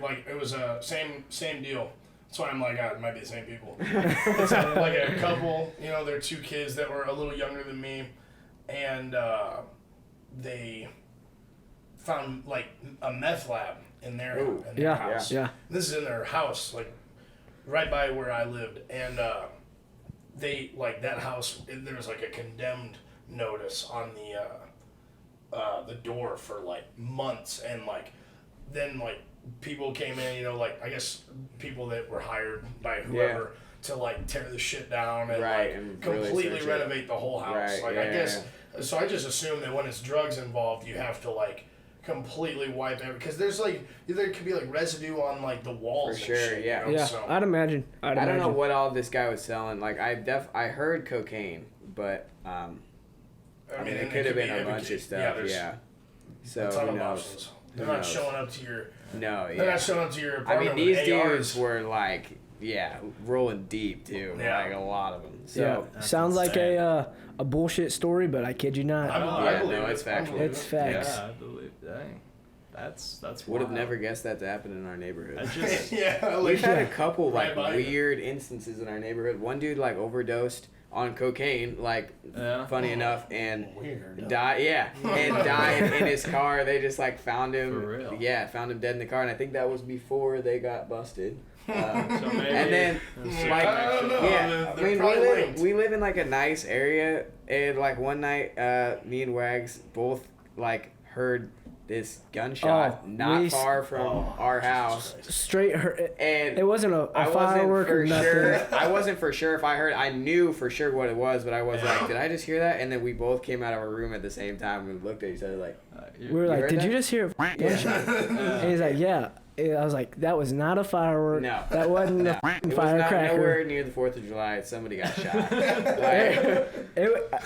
like it was a same deal. That's why I'm like, it might be the same people. It's like a couple, they're 2 kids that were a little younger than me, and they found a meth lab in their house. Yeah. This is in their house, right by where I lived, and they that house. There was a condemned notice on the door for months, and then people came in, I guess people that were hired by whoever to tear the shit down and and completely really renovate the whole house. Right, I guess so. I just assume that when it's drugs involved, you have to completely wipe everything, because there's there could be residue on the walls. For sure, and shit, yeah. Yeah, So. I'd imagine. I don't know what all this guy was selling. I heard cocaine, but I mean, it could have been a bunch of stuff. Yeah. So a ton who of knows? options. They're not showing up to your. No, They're not showing up to your I mean, apartment. these with dudes ARs. were rolling deep too. Yeah. A lot of them. So sounds like insane. a bullshit story, but I kid you not. I believe no, it. it's factual. It's facts. Yeah, I believe. Dang, that's. would have wild. never guessed that to happen in our neighborhood. I just. We've had a couple Right by you. weird instances in our neighborhood. One dude overdosed on cocaine, funny enough, and Weird. died. Yeah, and died in his car. They just found him. For real? Yeah, found him dead in the car, and I think that was before they got busted. So maybe. And then, I don't know. yeah, They're probably linked. we live in a nice area, and one night, me and Waggs both heard this gunshot not far from our house. Straight her. And It wasn't a I firework or wasn't for nothing. sure. I wasn't for sure if I heard. I knew for sure what it was, but I was did I just hear that? And then we both came out of our room at the same time and looked at each other We were like, heard did that? you just hear a gunshot? And he's like, yeah. And I was like, that was not a firework. No. That wasn't a it was not firecracker. nowhere near the 4th of July. Somebody got shot.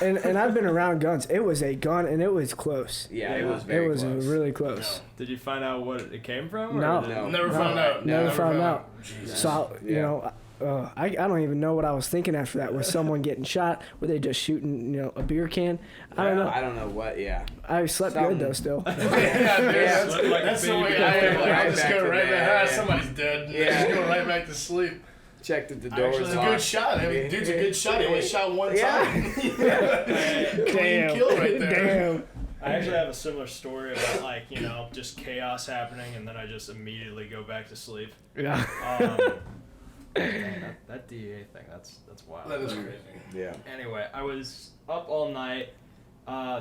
And I've been around guns. It was a gun, and it was close. Yeah, it was very It was close. really close. Did you find out what it came from? No. Or Never found out. Never found out. Jesus. So, I don't even know what I was thinking after that. Was someone getting shot? Were they just shooting, a beer can? I don't know. I don't know what. Yeah. I slept Something. good, though, still. Yeah, dude, Yeah. that's the way I am. I just go right back. Somebody's dead. Just go right back to sleep. Checked that the door Actually, was it's a locked. good shot. I mean, dude's a good shot. He only shot one time. Clean Damn. kill right there. Damn. I actually have a similar story about just chaos happening, and then I just immediately go back to sleep. Yeah. Dang, that DEA thing, that's wild. That is crazy. Yeah. Anyway, I was up all night.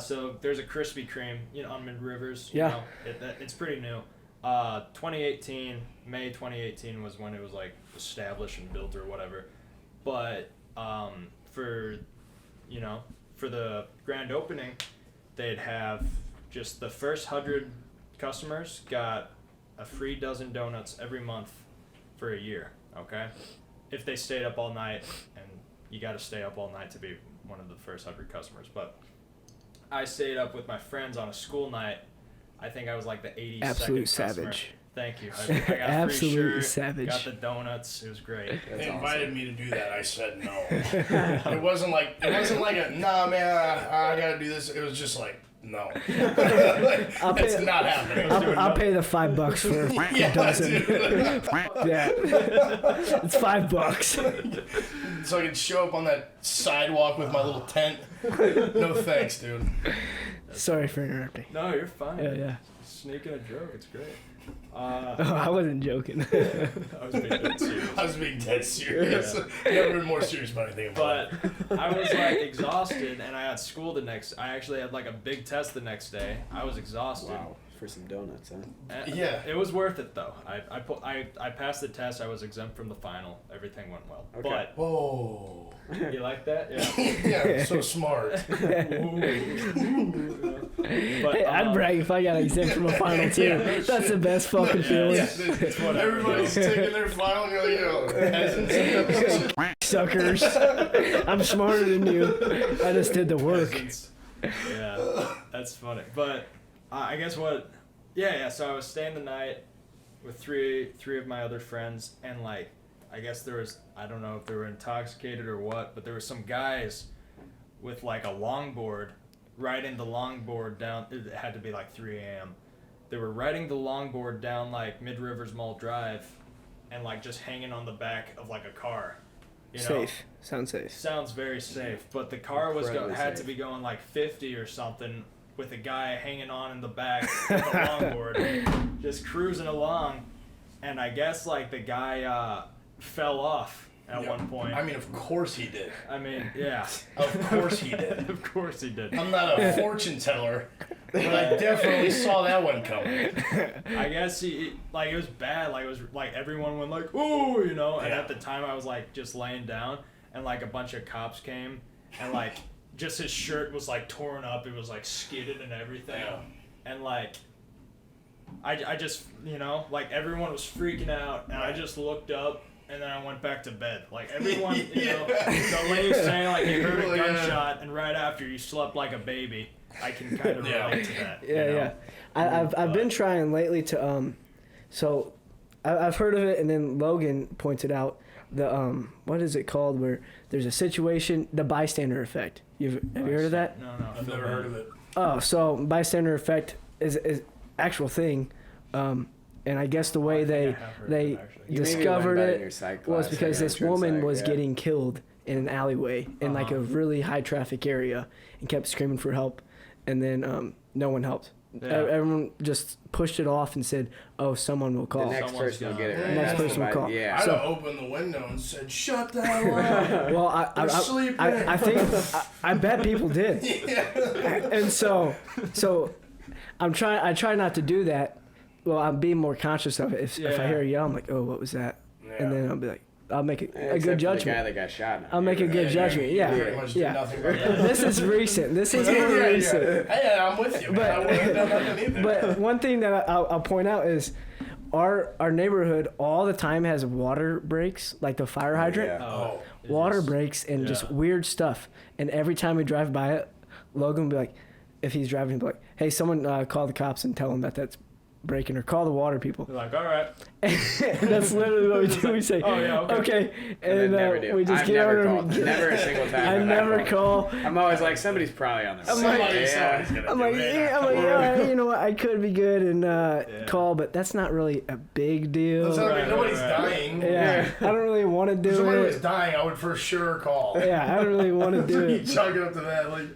So there's a Krispy Kreme, on Mid Rivers. Yeah. It's pretty new. 2018, May 2018 was when it was established and built or whatever. But for the grand opening, they'd have just the first 100 customers got a free dozen donuts every month for a year. Okay, if they stayed up all night, and you got to stay up all night to be one of the first 100 customers. But I stayed up with my friends on a school night. I think I was the 82nd Absolute customer. savage. Thank you. I got a Absolutely free shirt, savage. got the donuts. It was great. They invited me to do that. I said no. It wasn't like a nah, man. I gotta do this. It was just no. It's not happening. I'll pay the $5 for a dozen. Yeah. It's $5. So I could show up on that sidewalk with my little tent. No thanks, dude. Sorry for interrupting. No, you're fine. Yeah. Sneaking a joke. It's great. I wasn't joking. I was being dead serious. I was being dead serious. Never been more serious about anything. But I was like exhausted, and I had school the next. I actually had like a big test the next day. I was exhausted. Wow, for some donuts, huh? And Yeah. it was worth it though. I passed the test. I was exempt from the final. Everything went well. Okay. Whoa. But you like that? Yeah. Yeah, so smart. But, Hey, I'd brag if I got exempt from a final too. Yeah. That's the best fucking feeling. Yeah, everybody's taking their final and you're like, peasants. Suckers. I'm smarter than you. I just did the work. Yeah, that's funny. But I guess what? Yeah. So I was staying the night with three of my other friends, and like, I guess there was, I don't know if they were intoxicated or what, but there were some guys with like a longboard riding the longboard down. It had to be like 3 a.m. They were riding the longboard down like Mid Rivers Mall Drive, and like just hanging on the back of like a car. You know? Safe. Sounds safe. Sounds very safe, but the car was Incredibly had to safe. be going like 50 or something, with a guy hanging on in the back with a longboard, just cruising along, and I guess like the guy fell off at one point. I mean, of course he did. I mean, yeah. Of course he did. Of course he did. I'm not a fortune teller, but I definitely saw that one coming. I guess he like it was bad. Like it was like everyone went like ooh, you know. And Yeah. at the time I was like just laying down, and like a bunch of cops came, and like just his shirt was like torn up. It was like skidded and everything. Yeah. And like I just you know like everyone was freaking out, and I just looked up. And then I went back to bed. Like everyone, you know, the lady's saying like you heard a gunshot, and right after you slept like a baby. I can kind of relate to that. Yeah, you know? yeah. I've been trying lately to so I've heard of it, and then Logan pointed out the what is it called where there's a situation, the bystander effect. Have you heard of that? No. I've never heard of it. Oh, so bystander effect is actual thing, and I guess the way I think I have heard of they it, actually. You maybe discovered learned that in your it psych was class, because like this entrance woman psych, was yeah. getting killed in an alleyway in like a really high traffic area and kept screaming for help, and then no one helped. Yeah. Everyone just pushed it off and said, "Oh, someone will The call." next Someone's person will gonna- get it right. Next That's person will the call. Yeah. I'd So- have opened the window and said, "Shut the hell up." Well, I think I bet people did, and so I try not to do that. Well, I'm being more conscious of it. If I hear a yell, I'm like, "Oh, what was that?" And then I'll be like, I'll make a Except good for judgment. The guy that got shot. I'll make a good judgment. You Yeah, pretty much did yeah. nothing but that. This is recent. This is more recent. Hey, I'm with you, man. I wouldn't have done nothing either. But one thing that I'll point out is our neighborhood all the time has water breaks, like the fire hydrant. Yeah. Oh. Water breaks and just weird stuff. And every time we drive by it, Logan will be like, if he's driving, he'll be like, "Hey, someone call the cops and tell them that that's breaking, or call the water people." They're like, all right. That's literally what we do. We say, Oh, yeah, okay. and never do. we just I've get never over called. Never a single time. I have never called. call. I'm always like, somebody's probably on their phone. Somebody's Yeah. gonna I'm do like, it. yeah, you know what? I could be good and call, but that's not really a big deal. That's not- Right, nobody's right. dying. Yeah, I don't really want to If do somebody was it. dying, I would for sure call. Yeah, I don't really want to do You it. chalk it up to that, like.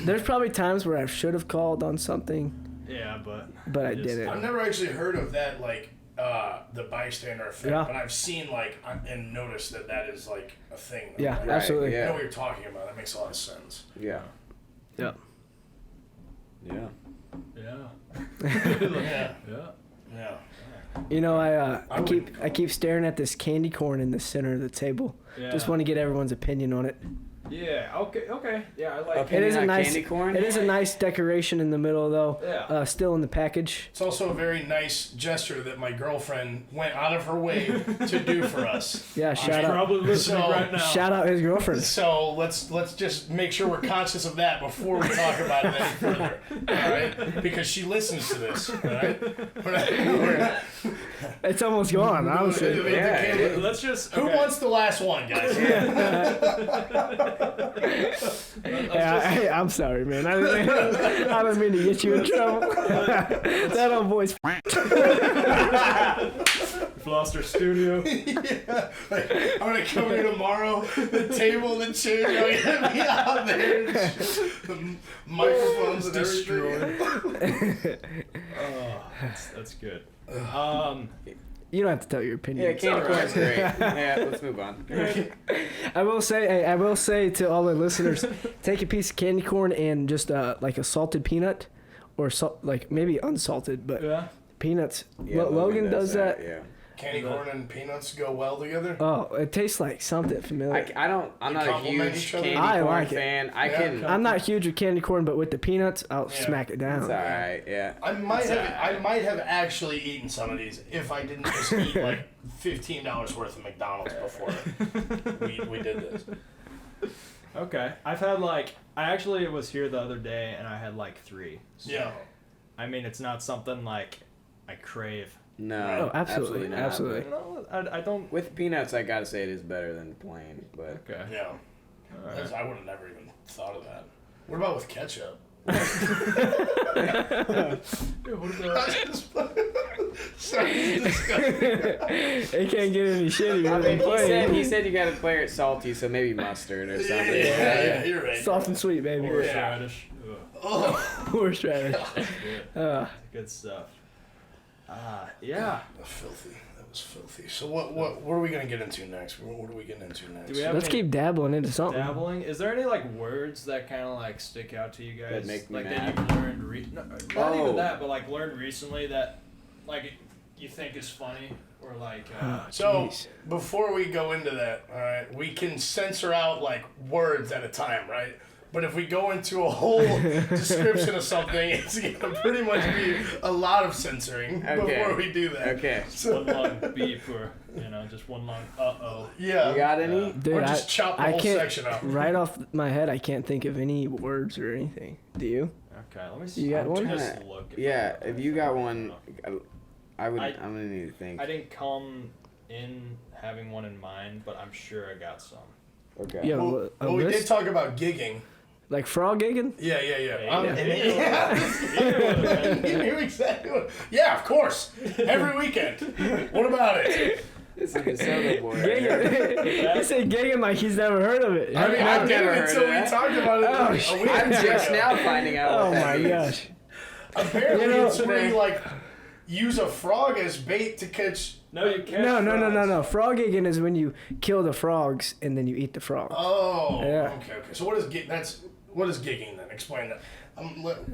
There's probably times where I should have called on something, Yeah, but I Just- didn't. I've never actually heard of that, like, the bystander effect, Yeah. but I've seen, like, and noticed that is, like, a thing. Yeah, Like, absolutely. I yeah. know what you're talking about. That makes a lot of sense. Yeah. Yeah. Yeah. yeah. Yeah. Yeah. Yeah. You know, I wouldn't keep staring at this candy corn in the center of the table. Yeah. Just want to get everyone's opinion on it. Yeah. Okay. Yeah, I like. Okay. It is a on nice candy corn? It is a nice decoration in the middle, though. Yeah. Still in the package. It's also a very nice gesture that my girlfriend went out of her way to do for us. Yeah, She's shout out. probably listening So- right now. Shout out his girlfriend. So let's just make sure we're conscious of that before we talk about it any further, all right? Because she listens to this, all right? It's almost gone, honestly. Yeah, Let's just. Who okay. wants the last one, guys? Yeah, I'm sorry, man. I didn't mean to get you in trouble. That old boy's. If lost our studio. Yeah, like, I'm gonna come here tomorrow. The table, the chairs are gonna be out there. The microphones and everything. Oh, that's good. You don't have to tell your opinion. Yeah, candy corn's great. Yeah, let's move on. I will say to all the listeners, take a piece of candy corn and just like a salted peanut, or like maybe unsalted, but Yeah. peanuts. Yeah, Logan does that. Yeah. Candy corn and peanuts go well together. Oh, it tastes like something familiar. I'm not a compliment huge each other? candy I corn like it. fan. I Yeah. can. I'm not huge with candy corn, but with the peanuts, I'll Yeah. smack it down. It's alright. Yeah. I might have actually eaten some of these if I didn't just eat like $15 worth of McDonald's before we did this. Okay. I've had I actually was here the other day and I had 3. So, Yeah. I mean, it's not something I crave. No. Oh, absolutely, not. absolutely. No, I don't. With peanuts, I gotta say it is better than plain. But Okay. Yeah. All right. I would have never even thought of that. What about with ketchup? Sorry, it's disgusting. It can't get any shittier I than mean, plain. he said you gotta clear it salty, so maybe mustard or something. Yeah, you're right. Soft and sweet, baby. Horseradish. Ugh. Oh, Horseradish. Good. Good stuff. Yeah. filthy. That was filthy. So what are we gonna get into next? What are we getting into next? Do we have Let's any keep dabbling into something. dabbling? Is there any words that kind of stick out to you guys? That make me that mad? you've learned not Oh. even that, but learned recently that you think is funny or So Jeez. before we go into that, all right, we can censor out words at a time, right? But if we go into a whole description of something, it's gonna pretty much be a lot of censoring Okay. before we do that. Okay. So one long beep or just one long uh-oh. yeah, You got any? Dude, or just chop the I whole can't, section out. right off my head, I can't think of any words or anything. Do you? Okay, let me see. You got I'm one? just look if Yeah, I- if you got one, I'm I- gonna need to think. I didn't come in having one in mind, but I'm sure I got some. Okay. Yeah. Well, A we did list? talk about gigging. Like frog gigging? Yeah. Yeah. You knew exactly what. Yeah, of course. Every weekend. What about it? This is the soda boy. Right here. Gigging. You say gigging like he's never heard of it. I mean, I I've didn't never heard until of we that. talked about it Oh, a week I'm just ago. now finding out Oh what that my means. gosh. Apparently, You know, it's where you use a frog as bait to catch. No, you can't. No. Frog gigging is when you kill the frogs and then you eat the frogs. Oh, Yeah. okay. So what is gigging then? Explain that.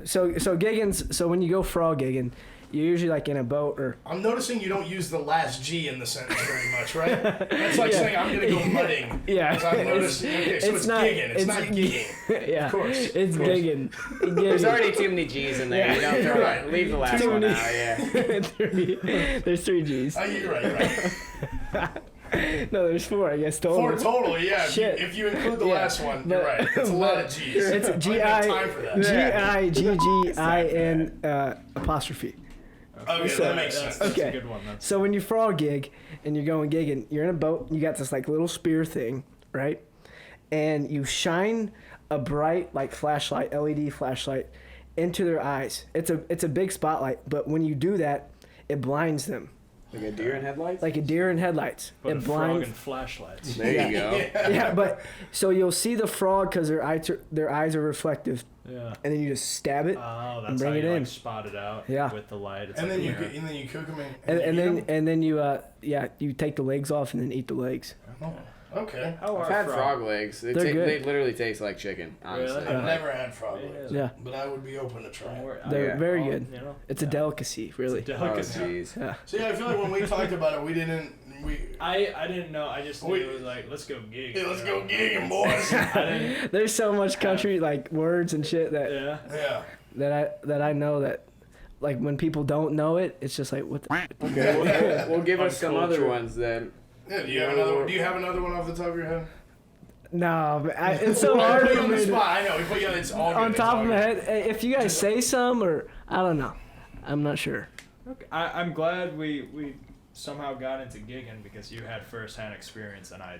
So gigging's, so when you go frog gigging, you're usually in a boat or I'm noticing you don't use the last G in the sentence very much, right? That's like saying I'm gonna go mudding. Yeah. As I'm noticing. Okay, so it's gigging. It's not gigging. yeah, Of course. it's gigging. There's already too many G's in there. Yeah. You don't throw Right. it. Leave the last Too one many. out. Yeah. There's 3 G's. You're right. No, there's 4. I guess total. 4 total, yeah. Shit. If you include the Yeah. last one, But- you're right. It's a lot of G's. It's I don't have time for that. Giggin apostrophe. Okay, So- that makes sense. That's Okay. a good one. That's So when you frog gig and you're going gigging, you're in a boat. You got this little spear thing, right? And you shine a bright flashlight, LED flashlight, into their eyes. It's a big spotlight, but when you do that, it blinds them Like a deer in headlights? like a deer in headlights. but a It frog blinds. and flashlights. There you go. Yeah, but so you'll see the frog because their eyes are reflective, Yeah. and then you just stab it, Oh, And that's bring how it you in. spot it out. Yeah. With the light. It's And then like you a mirror. cook them and then you take the legs off and then eat the legs. Okay. How I've are had frogs? frog legs. They're good. They literally taste like chicken, honestly. Really? I've never had frog Yeah. legs, Yeah, but I would be open to try it. they're yeah. very Oh, good. You know? It's a delicacy, really. It's a Oh, delicacy. jeez. Yeah. So yeah, I feel like when we talked about it, I didn't know. I just knew We- it was let's go gig. Yeah, let's you go know? gigging, boys. I didn't. There's so much country words and shit Yeah. Yeah. that I know that when people don't know it, it's just what the Okay, well, give us some other Uncultured. ones then. Yeah. Do you have another one off the top of your head? No, but it's so I hard put you for on the me to- spot. I know. But yeah, it's all good. on It's top all of my good. head. If you guys say some or I don't know, I'm not sure. Okay. I'm glad we somehow got into gigging because you had first-hand experience, and I've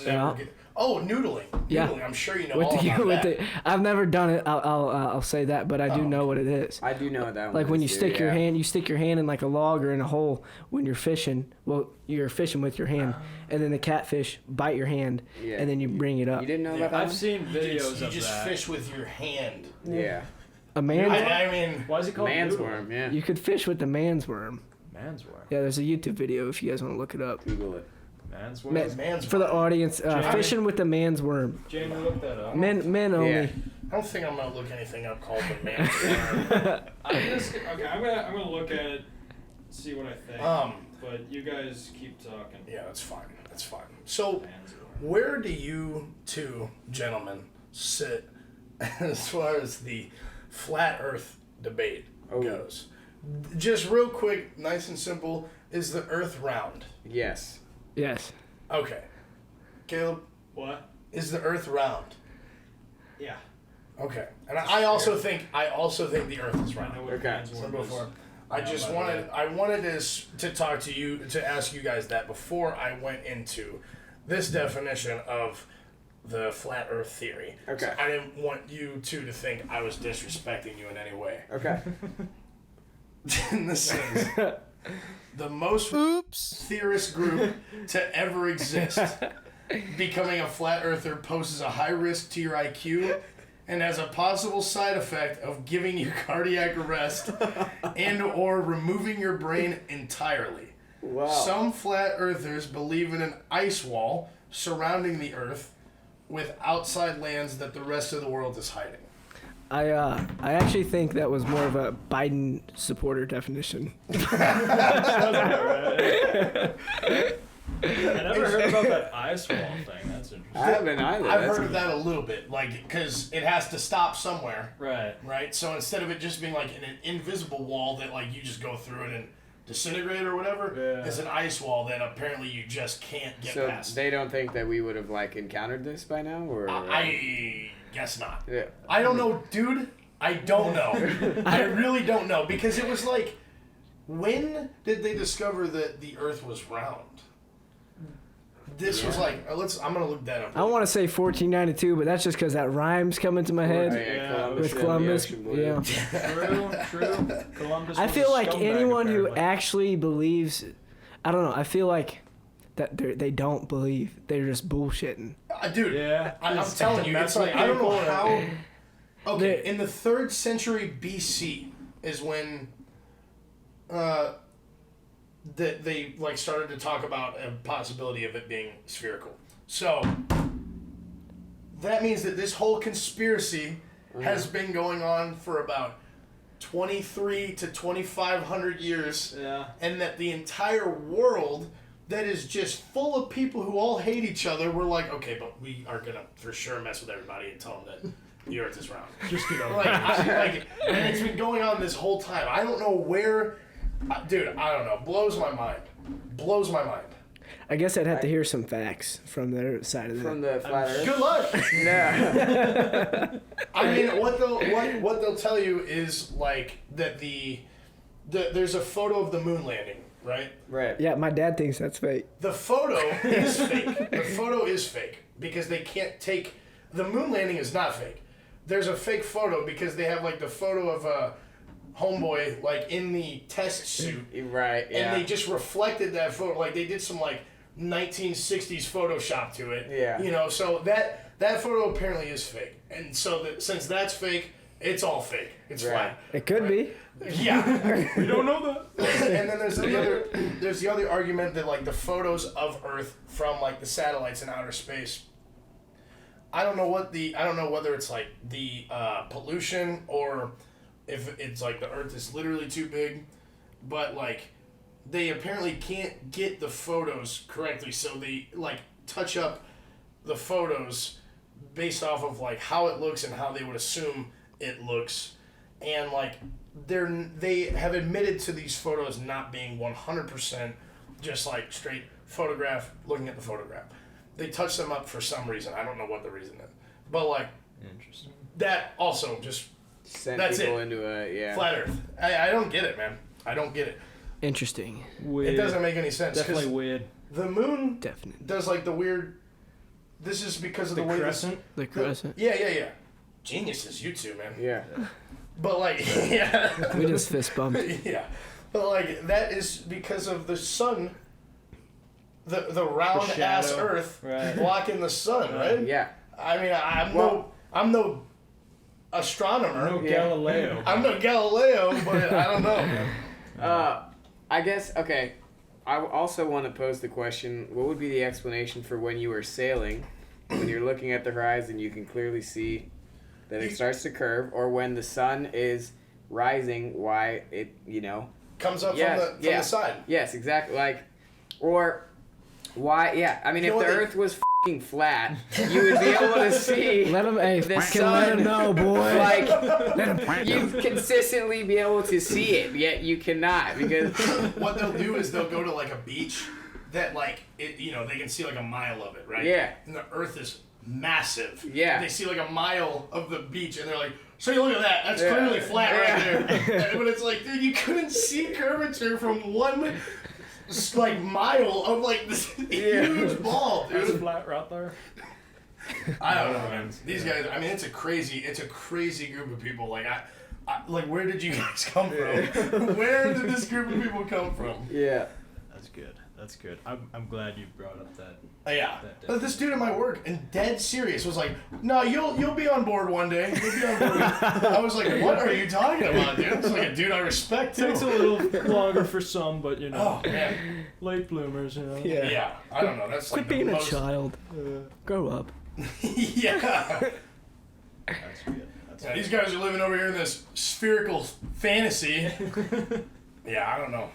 Yeah. never noodling. Yeah. Noodling. I'm sure you know With all the, about with that. I've never done it. I'll say that, but I do know what it is. I do know what that one Like is when you too, stick your yeah. hand, you stick your hand in like a log or in a hole when you're fishing. Well, you're fishing with your hand, and then the catfish bite your hand, Yeah. and then you bring it up. You didn't know Yeah. about that I've one? seen You videos you of just that. fish with your hand. Yeah. A man's I mean, Why is it called Man's noodle? worm, yeah. you could fish with the man's worm. Man's worm. Yeah, there's a YouTube video if you guys want to look it up. Google it. Man's worm. man's For the worm. audience, Jamie? fishing with the man's worm. Jamie, look that up. Men only. Yeah. I don't think I'm gonna look anything up called the man's worm. I'm gonna look at it, see what I think. But you guys keep talking. Yeah, that's fine. That's fine. So, Man's worm. where do you two gentlemen sit as far as the flat Earth debate goes? Just real quick, nice and simple. Is the Earth round? Yes. Yes. Okay. Caleb, What? is the Earth round? Yeah. Okay. And I also think the Earth is I round. know what Okay. man's So worm before, is. I Yeah, just by the way. wanted to talk to you, to ask you guys that before I went into this definition of the flat Earth theory. Okay. So I didn't want you two to think I was disrespecting you in any way. Okay. This is the most theorist group to ever exist. Becoming a flat earther poses a high risk to your IQ and has a possible side effect of giving you cardiac arrest and or removing your brain entirely. Wow. Some flat earthers believe in an ice wall surrounding the earth with outside lands that the rest of the world is hiding. I actually think that was more of a Biden supporter definition. I never heard about that ice wall thing. That's interesting. I haven't either. I've That's heard of that a little bit, like, because it has to stop somewhere, Right. right? So instead of it just being like an invisible wall that like you just go through it and disintegrate or whatever, Yeah. it's an ice wall that apparently you just can't get So past. they don't think that we would have like encountered this by now, or I guess not. Yeah. I don't know, dude. I don't know. I really don't know, because it was like, when did they discover that the Earth was round? This was like, I'm gonna look that up. I want to say 1492, but that's just because that rhymes coming to my Oh, head. yeah, Yeah, With and the Columbus, ocean blue. yeah. True. Columbus I was feel a like scumbag, anyone who apparently. actually believes, I don't know. I feel like that they don't believe. They're just bullshitting. Dude, Yeah. I'm It's telling you, it's like, I don't know how. Okay, in the 3rd century BC is when that they like started to talk about a possibility of it being spherical. So that means that this whole conspiracy has been going on for about 23 to 2,500 years, Yeah. and that the entire world that is just full of people who all hate each other, we're like, okay, but we are gonna for sure mess with everybody and tell them that the Earth is round. Just get over Like, it. and it's been going on this whole time. I don't know where, dude. I don't know. Blows my mind. Blows my mind. I guess I'd have to hear some facts from their side of From that. the flat Earth. Good luck. Yeah. I mean, what they'll tell you is like that there's a photo of the moon landing, right? Right. Yeah, my dad thinks that's fake. The photo is fake. The photo is fake because they can't take the moon landing is not fake. There's a fake photo because they have like the photo of a homeboy like in the test suit, Right. Yeah. and they just reflected that photo. Like they did some like 1960s Photoshop to it. Yeah. You know, so that photo apparently is fake, and so since that's fake, it's all fake. It's Right. flat. It could be. Yeah. We don't know that. And then there's the other argument that like the photos of Earth from like the satellites in outer space. I don't know whether it's like the pollution or if it's like the Earth is literally too big, but like they apparently can't get the photos correctly, so they like touch up the photos based off of like how it looks and how they would assume it looks, and like they have admitted to these photos not being 100% just like straight photograph looking at the photograph. They touch them up for some reason. I don't know what the reason is, but like Interesting. that also just Send That's people it. into a flat Earth. I don't get it, man. I don't get it. Interesting. Weird. It doesn't make any sense. 'Cause Definitely weird. the moon Definitely. does like the weird. This is because of the, The way crescent. The crescent. Yeah. Geniuses, you two, man. Yeah. But like, yeah. We just fist bumped. Yeah, but like that is because of the sun. The round The ass shadow. Earth Right. blocking the sun, right? Yeah. I mean, Well- I'm no astronomer. No Yeah. Galileo. I'm no Galileo, but I don't know, man. I guess, okay. I also want to pose the question, what would be the explanation for when you were sailing, when you're looking at the horizon, you can clearly see that it starts to curve, or when the sun is rising, why it, Comes up Yes, from the side. Yes, exactly. Like, or why, yeah. I mean, You if know the what they- Earth was f***ing flat, you would be able to see Let him, hey, the fucking let him sun, know, boy. like, you'd consistently be able to see it, yet you cannot, because, What they'll do is they'll go to like a beach that like it, they can see like a mile of it, right? Yeah. And the Earth is massive. Yeah. They see like a mile of the beach, and they're like, "So you look at that? That's Yeah. clearly flat Yeah. right there." But it's like, dude, you couldn't see curvature from one like mile of like this huge ball, That's dude. flat right there. I don't know, man. These guys. I mean, it's a crazy group of people. Like like, where did you guys come from? Where did this group of people come from? yeah. That's good. That's good. I'm glad you brought up that. Yeah, That but this dude at my work, and dead serious, was like, "No, you'll be on board one day. You'll be on board." I was like, "What are you talking about, dude?" It's like a dude I respect too. Takes a little longer for some, but Oh man, late bloomers, Yeah. yeah. I don't know. That's Quit like being the a most... child. Grow up. Yeah. That's good. That's Yeah, these guys are living over here in this spherical fantasy. Yeah, I don't know.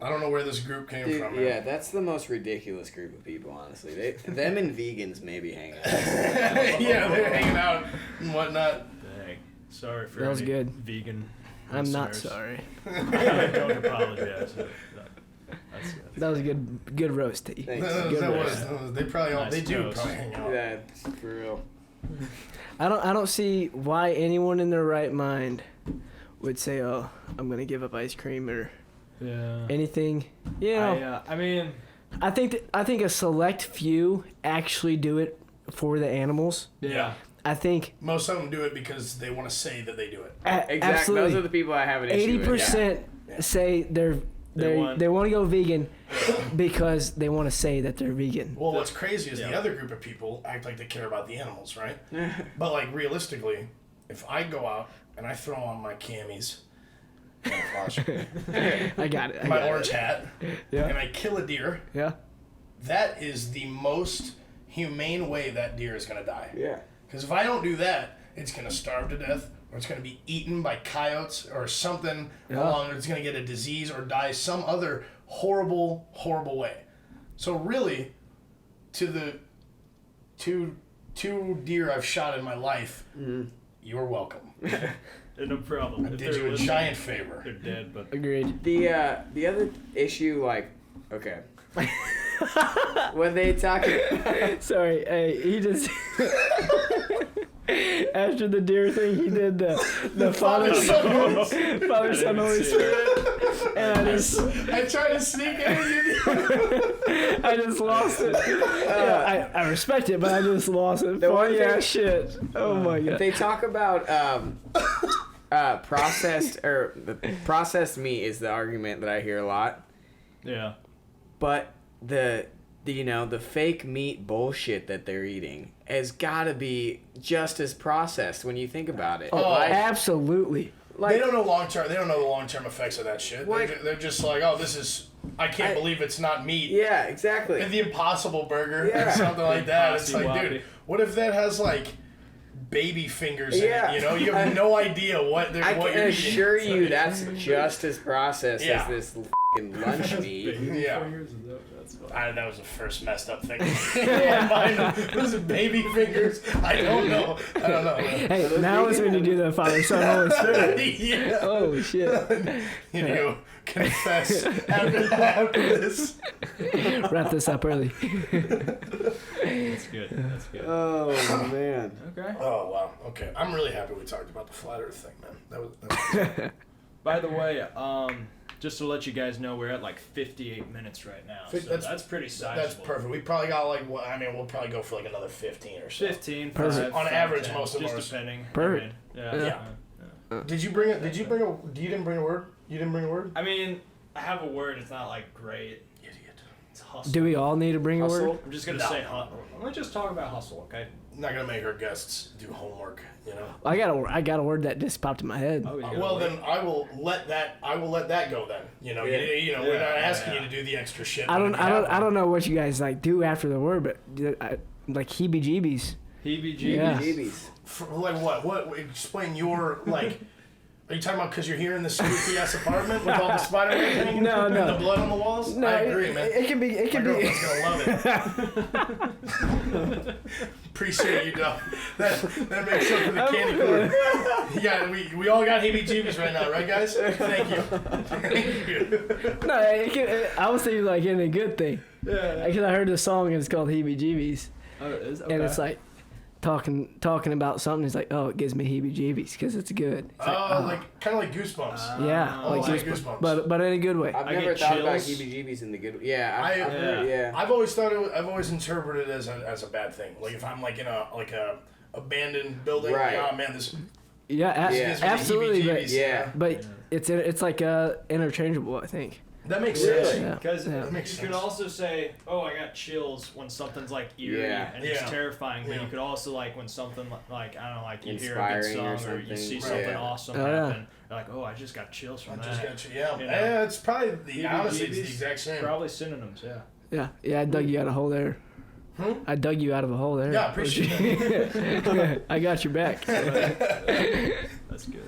I don't know where this group came Dude, from. yeah, that's the most ridiculous group of people, honestly. Them and vegans maybe hang out. Yeah, they're hanging out and whatnot. Dang. Sorry for That was any good. vegan. I'm not listeners. sorry. I don't apologize. That's good. That was a good roast. T. Thanks. Good That roast. was, they probably all, Nice they do toast. probably hang out. That's for real. I don't see why anyone in their right mind would say, "Oh, I'm gonna give up ice cream or Yeah. anything." You know, I mean, I think a select few actually do it for the animals. yeah. I think Most of them do it because they want to say that they do it. Exactly. absolutely. Those are the people I have an issue with. 80% Yeah. say They want- they want to go vegan because they want to say that they're vegan. Well, what's crazy is Yeah. the other group of people act like they care about the animals, right? But like realistically, if I go out and I throw on my camis, I got it. my orange hat, Yeah. and I kill a deer, Yeah. that is the most humane way that deer is going to die. Yeah. Because if I don't do that, it's going to starve to death, or it's going to be eaten by coyotes or something along, or it's going to get a disease or die some other horrible, horrible way. So really, to the two deer I've shot in my life, you're welcome. No problem. I If did they're you a listening, giant favor. They're dead, but Agreed. The other issue, like, okay. When they talk, Sorry. Hey, he just after the deer thing, he did the Father Son Holy Spirit, and I tried to sneak in. I just lost it. Yeah, I respect it, but I just lost it. The one Funny thing- ass shit. Oh my god. they talk about processed or the processed meat is the argument that I hear a lot, yeah. but the fake meat bullshit that they're eating has got to be just as processed when you think about it. Oh, Like- absolutely. like, They don't know long term. They don't know the long term effects of that shit. Like- They're just like, oh, this is. I can't believe it's not meat. yeah, exactly. The Impossible Burger Yeah. or something like that. It's like, Impossible dude, Whopper. what if that has like baby fingers Yeah. in it? You know, you have no idea what I what can you're assure eating. you that's just as processed Yeah. as this f***ing lunch meat. Yeah. That's fine. That was the first messed up thing. Was it baby fingers? I don't know. Hey, now is when you do the Father Son Holy Spirit. Yeah. Holy shit. You know, confess after this. Wrap this up early. That's good. That's good. Oh man. Okay. Oh wow. Okay, I'm really happy we talked about the flat Earth thing, man. That was By the way, just to let you guys know, we're at like 58 minutes right now. So That's- that's pretty sizable. That's perfect. We probably got like, we'll probably go for like another 15 or so. 15, Perfect. 5, On average, 10, most of just ours. depending. Perfect. I mean, Yeah. Did you bring a? You didn't bring a word. You didn't bring a word. I mean, I have a word. It's not like great. Idiot. It's hustle. Do we all need to bring a word? I'm just gonna No. say hustle. Let's just talk about hustle, okay? Not gonna make our guests do homework. I got a word that just popped in my head. Oh, you got Well, a word? then I will let that go. Then Yeah. we're not asking Yeah. you to do the extra shit. I when you have don't one. know what you guys like do after the word, but like heebie-jeebies. Heebie-jeebies. Yeah. Jeebies. Like what? What? Explain your like. Are you talking about because you're here in this spooky ass apartment with all the spider webs hanging No, and no. the blood on the walls? No, I agree, man. It can be. It can My be. girlfriend's gonna love it. Appreciate you, Doug. That makes up for the candy corn. Yeah, we all got heebie-jeebies right now, right, guys? Thank you. Thank you. No, I was thinking like in a good thing. Yeah. Because I heard this song and it's called Heebie-Jeebies, Oh, it is? and Okay. it's like talking about something. It's like, oh, it gives me heebie-jeebies because it's good. It's Like kind of like Goosebumps. yeah, Oh, like like Goosebumps, Goosebumps. but in a good way. I've I never get thought about chills. heebie-jeebies in the good. Yeah, I've Yeah. heard. Yeah. I've always thought I've always interpreted it as a bad thing. Like if I'm like in a abandoned building, Right. like, oh man, this Yeah, Yeah. gives me the absolutely. But, heebie-jeebies. Yeah. but it's like interchangeable, I think. That makes Really? sense. Yeah. Because Yeah. you Makes could sense. also say, "Oh, I got chills" when something's like eerie Yeah. and it's Yeah. terrifying. But Yeah. you could also like when something like I don't know, like you hear a good Inspiring or song or you something. see Right. something Yeah. awesome Oh, yeah. happen. You're like, "Oh, I just got chills from I that." just got you. Yeah, You know. yeah. It's probably honestly it's the Heebie-jeebies, exact same. Probably synonyms. Yeah. Yeah, I dug you out of a hole there. Hmm? I dug you out of a hole there. Yeah, I appreciate it. I got your back. That's good.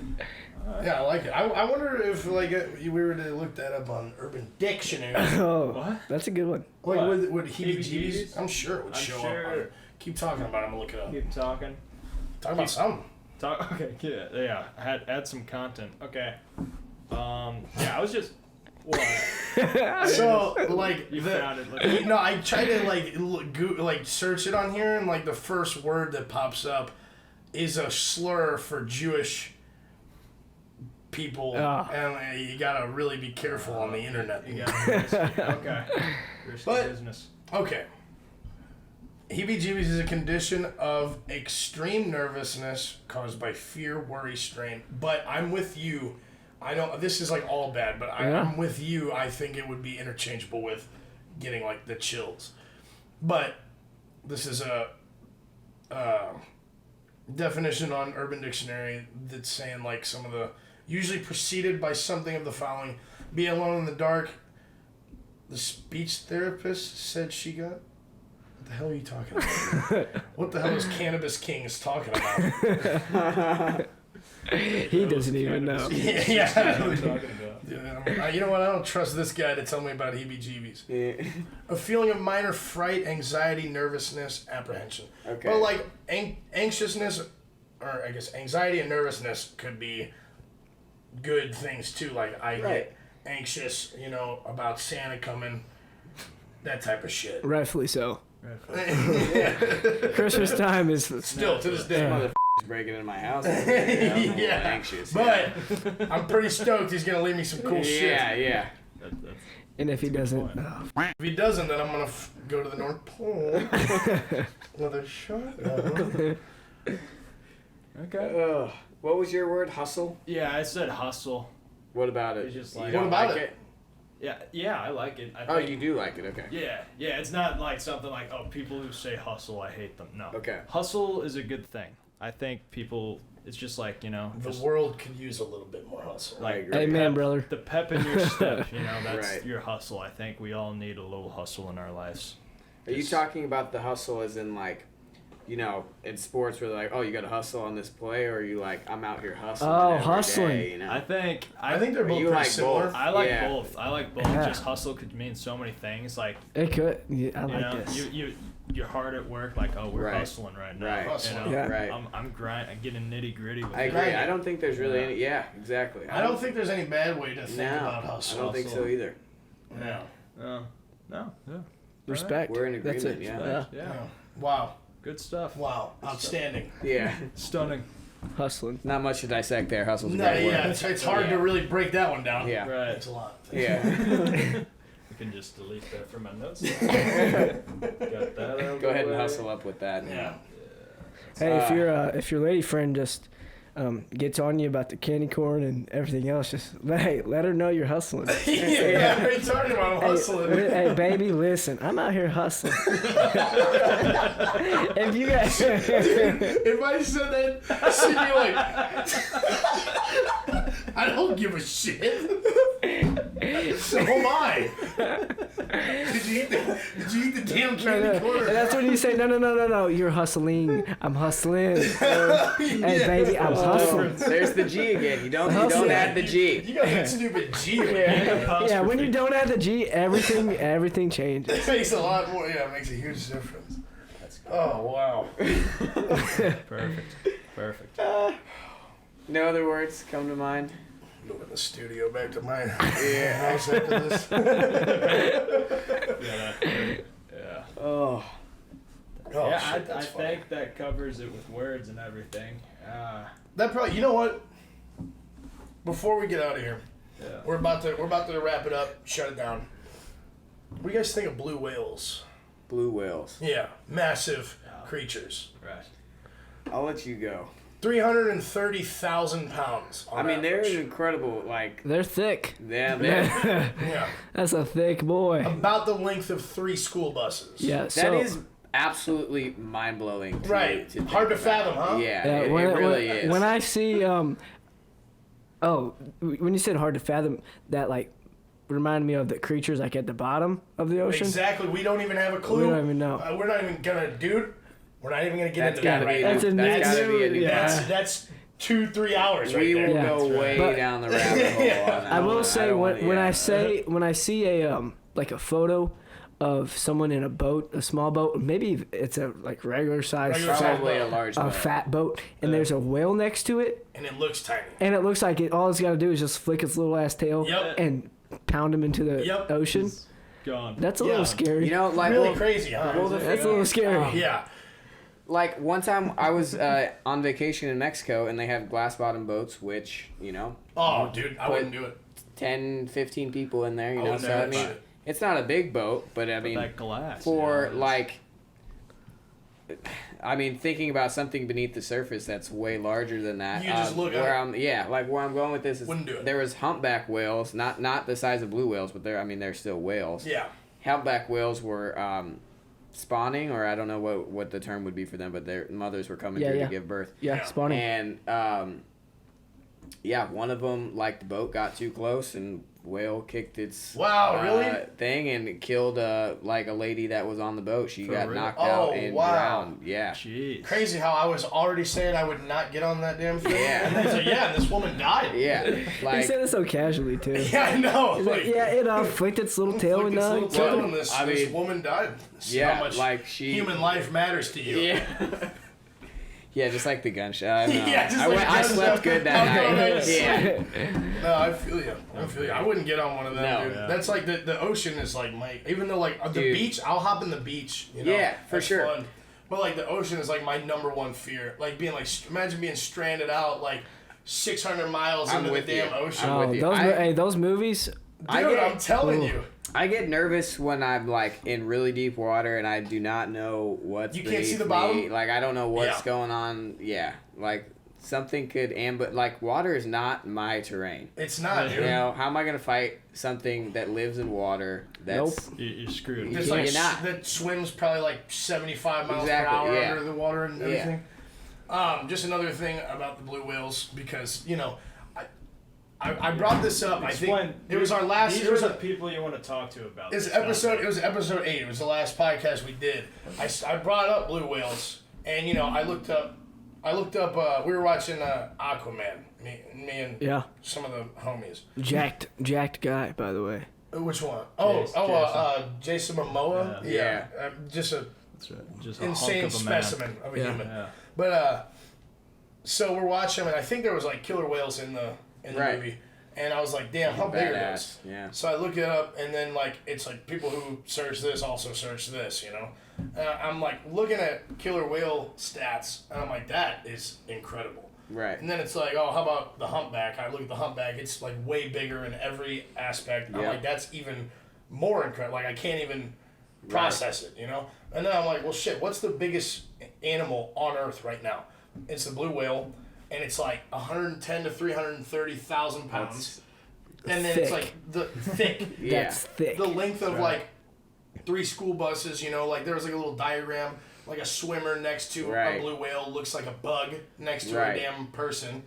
Yeah, I like it. I wonder if like we were to look that up on Urban Dictionary. Oh, What? that's a good one. Like What? would heebie-jeebies? Heebie-jeebies? I'm sure it would I'm show sure- up. Keep talking about it. I'm gonna look it up. Keep talking. Talk about something. Talk. Okay. Yeah. Add some content. Okay. Yeah. I was just. What? So like You the, found it. Look. no, I try to like search it on here, and like the first word that pops up is a slur for Jewish people, Ah. and you gotta really be careful on the internet. You got it. Okay. Risky But- business. Okay. Heebie-jeebies is a condition of extreme nervousness caused by fear, worry, strain. But I'm with you. I don't. This is like all bad, but Yeah. I'm with you. I think it would be interchangeable with getting like the chills. But this is a definition on Urban Dictionary that's saying like some of the usually preceded by something of the following: be alone in the dark. The speech therapist said she got. What the hell are you talking about? What the hell is Cannabis King is talking about? He doesn't even know. Yeah. What are you talking about? Yeah, you know what? I don't trust this guy to tell me about heebie-jeebies. Yeah. A feeling of minor fright, anxiety, nervousness, apprehension. Okay. But like anxiousness, or I guess anxiety and nervousness could be good things too. Like I Right. get anxious, about Santa coming, that type of shit. Rightfully so. Yeah. Christmas time is Still to this day. Yeah. Breaking into my house. I'm a little Yeah. anxious. But I'm pretty stoked he's gonna leave me some cool shit. Yeah. That's and if he doesn't, point. If he doesn't, then I'm gonna go to the North Pole with a shotgun. okay. Ugh. What was your word? Hustle? Yeah, I said hustle. What about it? It's just You like- don't What about like it? Yeah, I like it. I Oh, think, you do like it. Okay. Yeah, it's not like something like, oh, people who say hustle, I hate them. No. Okay. Hustle is a good thing. I think people, it's just like, The just world could use a little bit more hustle. I like agree. amen, pep- brother. the pep in your step, that's Right. your hustle. I think we all need a little hustle in our lives. Are you Just- talking about the hustle as in like, in sports where they're like, oh, you got to hustle on this play, or are you like, I'm out here hustling? Oh, every hustling. day, I think I think they're Or both you pretty like similar. both? I like Yeah. both. I like both. Yeah. Just hustle could mean so many things. Like, It could. Yeah, I like this. you're hard at work. Like, oh, we're Right. hustling right now. Right. Hustling. Yeah. Right. I'm getting nitty gritty with I it. agree. Right. I don't think there's really any. Yeah, exactly. I don't think there's any bad way to think No, about I hustle. don't think so either. No. No. Yeah. Respect. We're in That's agreement, it. yeah. Yeah. Yeah. Wow. Good stuff. Wow. Outstanding. Yeah. Stunning. hustling. Not much to dissect there. Hustle's a No, great yeah, word. it's hard to really break that one down. Yeah. Right. It's a lot. Yeah. I can just delete that from my notes. Got that out of Go ahead the and way. hustle up with that. Yeah. Hey, if your lady friend just gets on you about the candy corn and everything else, just let her know you're hustling. Yeah, what are you talking about? I'm hustling. Hey, baby, listen, I'm out here hustling. If you guys, If I said that, she'd be like, I don't give a shit. So am I. Did you eat the damn candy corn? and that's when you say, no, you're hustling. I'm hustling. Hey, baby, I'm hustling. There's the G again. You don't add the G. You got that stupid G. Yeah, when you don't add the G, everything changes. It makes a lot more. Yeah, it makes a huge difference. Oh wow. Perfect. No other words come to mind. Moving the studio back to my Yeah. house after this. Yeah. Oh. Oh, yeah, shit, I that's funny. think that covers it with words and everything. That probably. You know what? Before we get out of here, Yeah. we're about to wrap it up, shut it down. What do you guys think of blue whales? Blue whales. Yeah, massive Yeah. creatures. Right. I'll let you go. 330,000 pounds. I mean, they're incredible. Like, They're thick. yeah, they're, Yeah, That's a thick boy. about the length of 3 school buses. Yeah, that so is absolutely mind blowing. Right. think Hard to about. fathom, huh? Yeah, yeah, it when, really when, is. when I see when you said hard to fathom, that like reminded me of the creatures like at the bottom of the ocean. Exactly. We don't even have a clue. We don't even know. We're not even gonna, dude. We're not even gonna get That's into that gotta right be. now. That's a That's new- gotta be a new. yeah. That's 2-3 hours right We there. will Yeah. go That's way right. down the rabbit hole. On that I will one. say don't when wanna- when yeah. when I see a like a photo of someone in a boat, a small boat, maybe it's a like regular size Regular fat, Probably a large a boat. fat boat, and there's a whale next to it, And it looks tiny. and it looks like all it's got to do is just flick its little ass tail Yep. and pound him into the Yep. ocean. It's gone. That's a Yeah. little scary. You know, like Really well, crazy, huh? well, the That's a thing little is, scary. Yeah. like one time I was on vacation in Mexico and they have glass bottom boats, which, you know, Oh, dude, I wouldn't do it. 10, 15 people in there, you I know, would so never I mean, shit. it's not a big boat, but I mean, that glass. for yeah, like, I mean, thinking about something beneath the surface that's way larger than that. You just look where at I'm, yeah, like where I'm going with this is Wouldn't do it. there was humpback whales, not the size of blue whales, but they're still whales. Yeah. Humpback whales were spawning, or I don't know what the term would be for them, but their mothers were coming Yeah, through yeah. to give birth. Yeah, Yeah. spawning. And yeah, one of them, like the boat got too close and whale kicked its Wow, really? thing and it killed like a lady that was on the boat. She For got real? knocked Oh, out and wow. drowned. Yeah. Jeez. Crazy how I was already saying I would not get on that damn thing. Yeah. And then so, yeah, and this woman died. Yeah. He Like said it so casually too. Yeah, I know. He's like, yeah, it flicked its little tail Flicked and this little killed tail him. and this I mean, woman died. See yeah, how much like she human life matters to you. Yeah. Yeah, just like the gunshot. I don't know. Yeah, just like I gunshot. slept good that Okay, night. nice. Yeah. No, I feel you. I feel you. I wouldn't get on one of them, No. dude. Yeah. That's like the ocean is like my, even though like the Dude. beach, I'll hop in the beach. You know? Yeah, for That's sure. Fun. But like the ocean is like my number one fear. Like being like, imagine being stranded out like 600 miles I'm into the with you. damn ocean. I'm Oh, with you. those those movies. Dude, I'm telling you. I get nervous when I'm like in really deep water and I do not know what's You can't see beneath the me. bottom? Like I don't know what's Yeah. going on. Yeah, like something could but like water is not my terrain. It's not, You dude. know, how am I gonna fight something that lives in water? That's You're screwed. There's You're like not. that swims probably like 75 miles Exactly, per hour yeah. under the water and Yeah. everything. Just another thing about the blue whales, because you know, I brought this up. Explain. I think it was our last. These It was are the people you want to talk to about. It was this, episode. not It was episode 8. It was the last podcast we did. I brought up blue whales, and you know, I looked up. We were watching Aquaman. Me and Yeah, some of the homies. jacked guy, by the way. Which one? Jason Momoa. Yeah. Just a That's right. Just a insane hunk of a man. specimen of a Yeah. human. Yeah. But so we're watching them, and I think there was like killer whales in the Right. movie. And I was like, damn, how big are those? Badass. Yeah. So I look it up, and then like it's like people who search this also search this, you know. I'm like looking at killer whale stats, and I'm like, that is incredible. Right. And then it's like, oh, how about the humpback? I look at the humpback; it's like way bigger in every aspect. I'm like, that's even more incredible. Like I can't even process it, you know. And then I'm like, well, shit, what's the biggest animal on Earth right now? It's the blue whale. And it's like 110 to 330,000 pounds. And then thick. it's like the thick. Yeah. That's thick. The length of like 3 school buses, you know, like there was like a little diagram, like a swimmer next to a blue whale looks like a bug next to a damn person.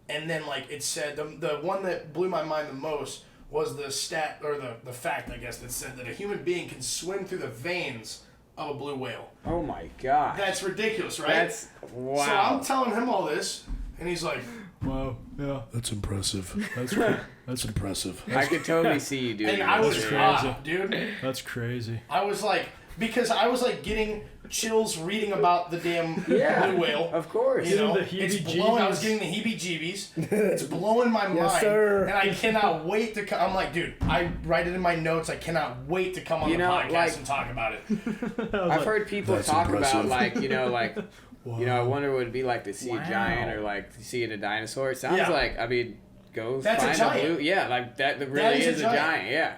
And then like it said, the one that blew my mind the most was the stat, or the fact, I guess, that said that a human being can swim through the veins of a blue whale. Oh my god. That's ridiculous, right? That's wow. So I'm telling him all this, and he's like, Wow. Yeah. that's impressive. That's impressive. I could totally see you doing And that. I was crazy. shocked, dude. That's crazy. I was like, because I was like getting chills reading about the damn blue whale. Of course. You know, the it's blowing. I was heebie-jeebies. getting the heebie-jeebies. It's blowing my mind. Yes, sir. And I cannot wait to come. I'm like, dude, I write it in my notes. I cannot wait to come on the podcast like, and talk about it. I've heard people That's talk impressive. about like, you know, like, you know, I wonder what it'd be like to see a giant or like to see a dinosaur. It sounds like, I mean, go That's a find giant. blue. Yeah, like that really is is a a giant. giant. Yeah.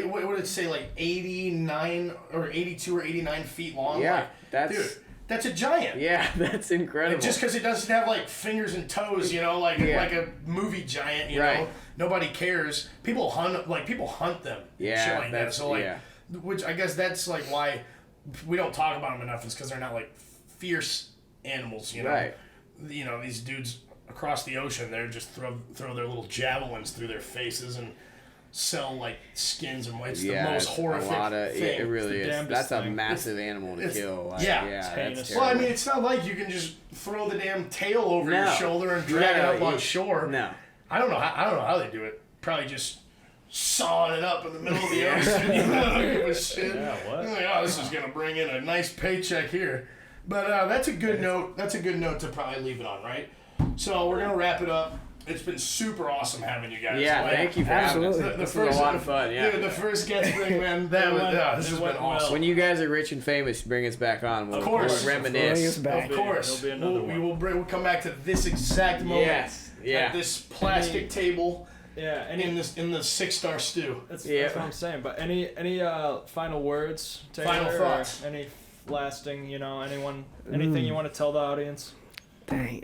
What would it say, like 89 or 82 or 89 feet long? Yeah, like, that's dude, that's a giant. Yeah, that's incredible. And just because it doesn't have like fingers and toes, you know, like like a movie giant, you know, nobody cares. People hunt them. Yeah, and shit like that. that's- So like, yeah. which I guess that's like why we don't talk about them enough, is because they're not like fierce animals, you know. Right. You know, these dudes across the ocean, they're just throw their little javelins through their faces and sell like skins, and it's the most horrific thing. It really is. damnedest That's a thing. massive animal to kill. Like, yeah. yeah, heinous. that's Well, I terrible. mean, it's not like you can just throw the damn tail over your No. shoulder and drag it up on shore. No. I don't know how they do it. Probably just sawing it up in the middle of the ocean. You know, don't give a shit. Yeah, what? You're like, oh, this is gonna bring in a nice paycheck here. But that's a good note. That's a good note to probably leave it on, right? So we're gonna wrap it up. It's been super awesome having you guys. Yeah, Like, thank you for having us. Absolutely. This was a lot of fun. Yeah. Dude, the first guest thing, man, this has been awesome. When you guys are rich and famous, bring us back on. We'll, Of course. we'll reminisce. Bring us back. Of course, There'll be another we'll come back to this exact moment. Yes. Yeah. At this plastic table Yeah. in the 6-star stew. That's Yeah. what I'm saying. But any final words, Taylor, Final or thoughts? any lasting, anything you want to tell the audience? Dang.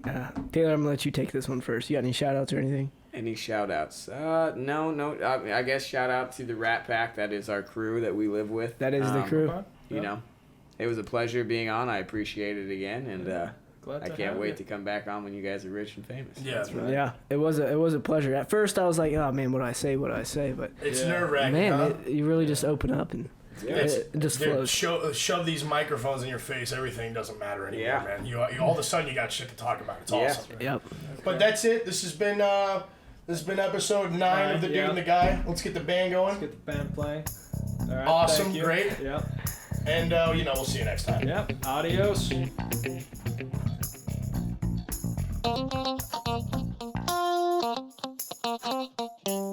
Taylor, I'm gonna let you take this one first. You got any shout outs or anything? Any shout outs? No. I guess shout out to the Rat Pack. That is our crew that we live with. That is the crew. Okay. You Yeah. know, it was a pleasure being on. I appreciate it again. And Glad I to can't have wait you. to come back on when you guys are rich and famous. Yeah, that's right. Yeah, it was a pleasure. At first, I was like, oh man, what do I say? But It's Yeah. nerve-wracking, man, huh? you really just open up and it just Dude, flows. shove these microphones in your face. Everything doesn't matter anymore, Yeah. man. You all of a sudden you got shit to talk about. It's Yeah. awesome. Yep. But that's it. This has been episode 9 of the Dude Yeah. and the Guy. Let's get the band going. Get the band playing. All right, Awesome, thank you. great. Yep. And we'll see you next time. Yep. Adios. Thank you.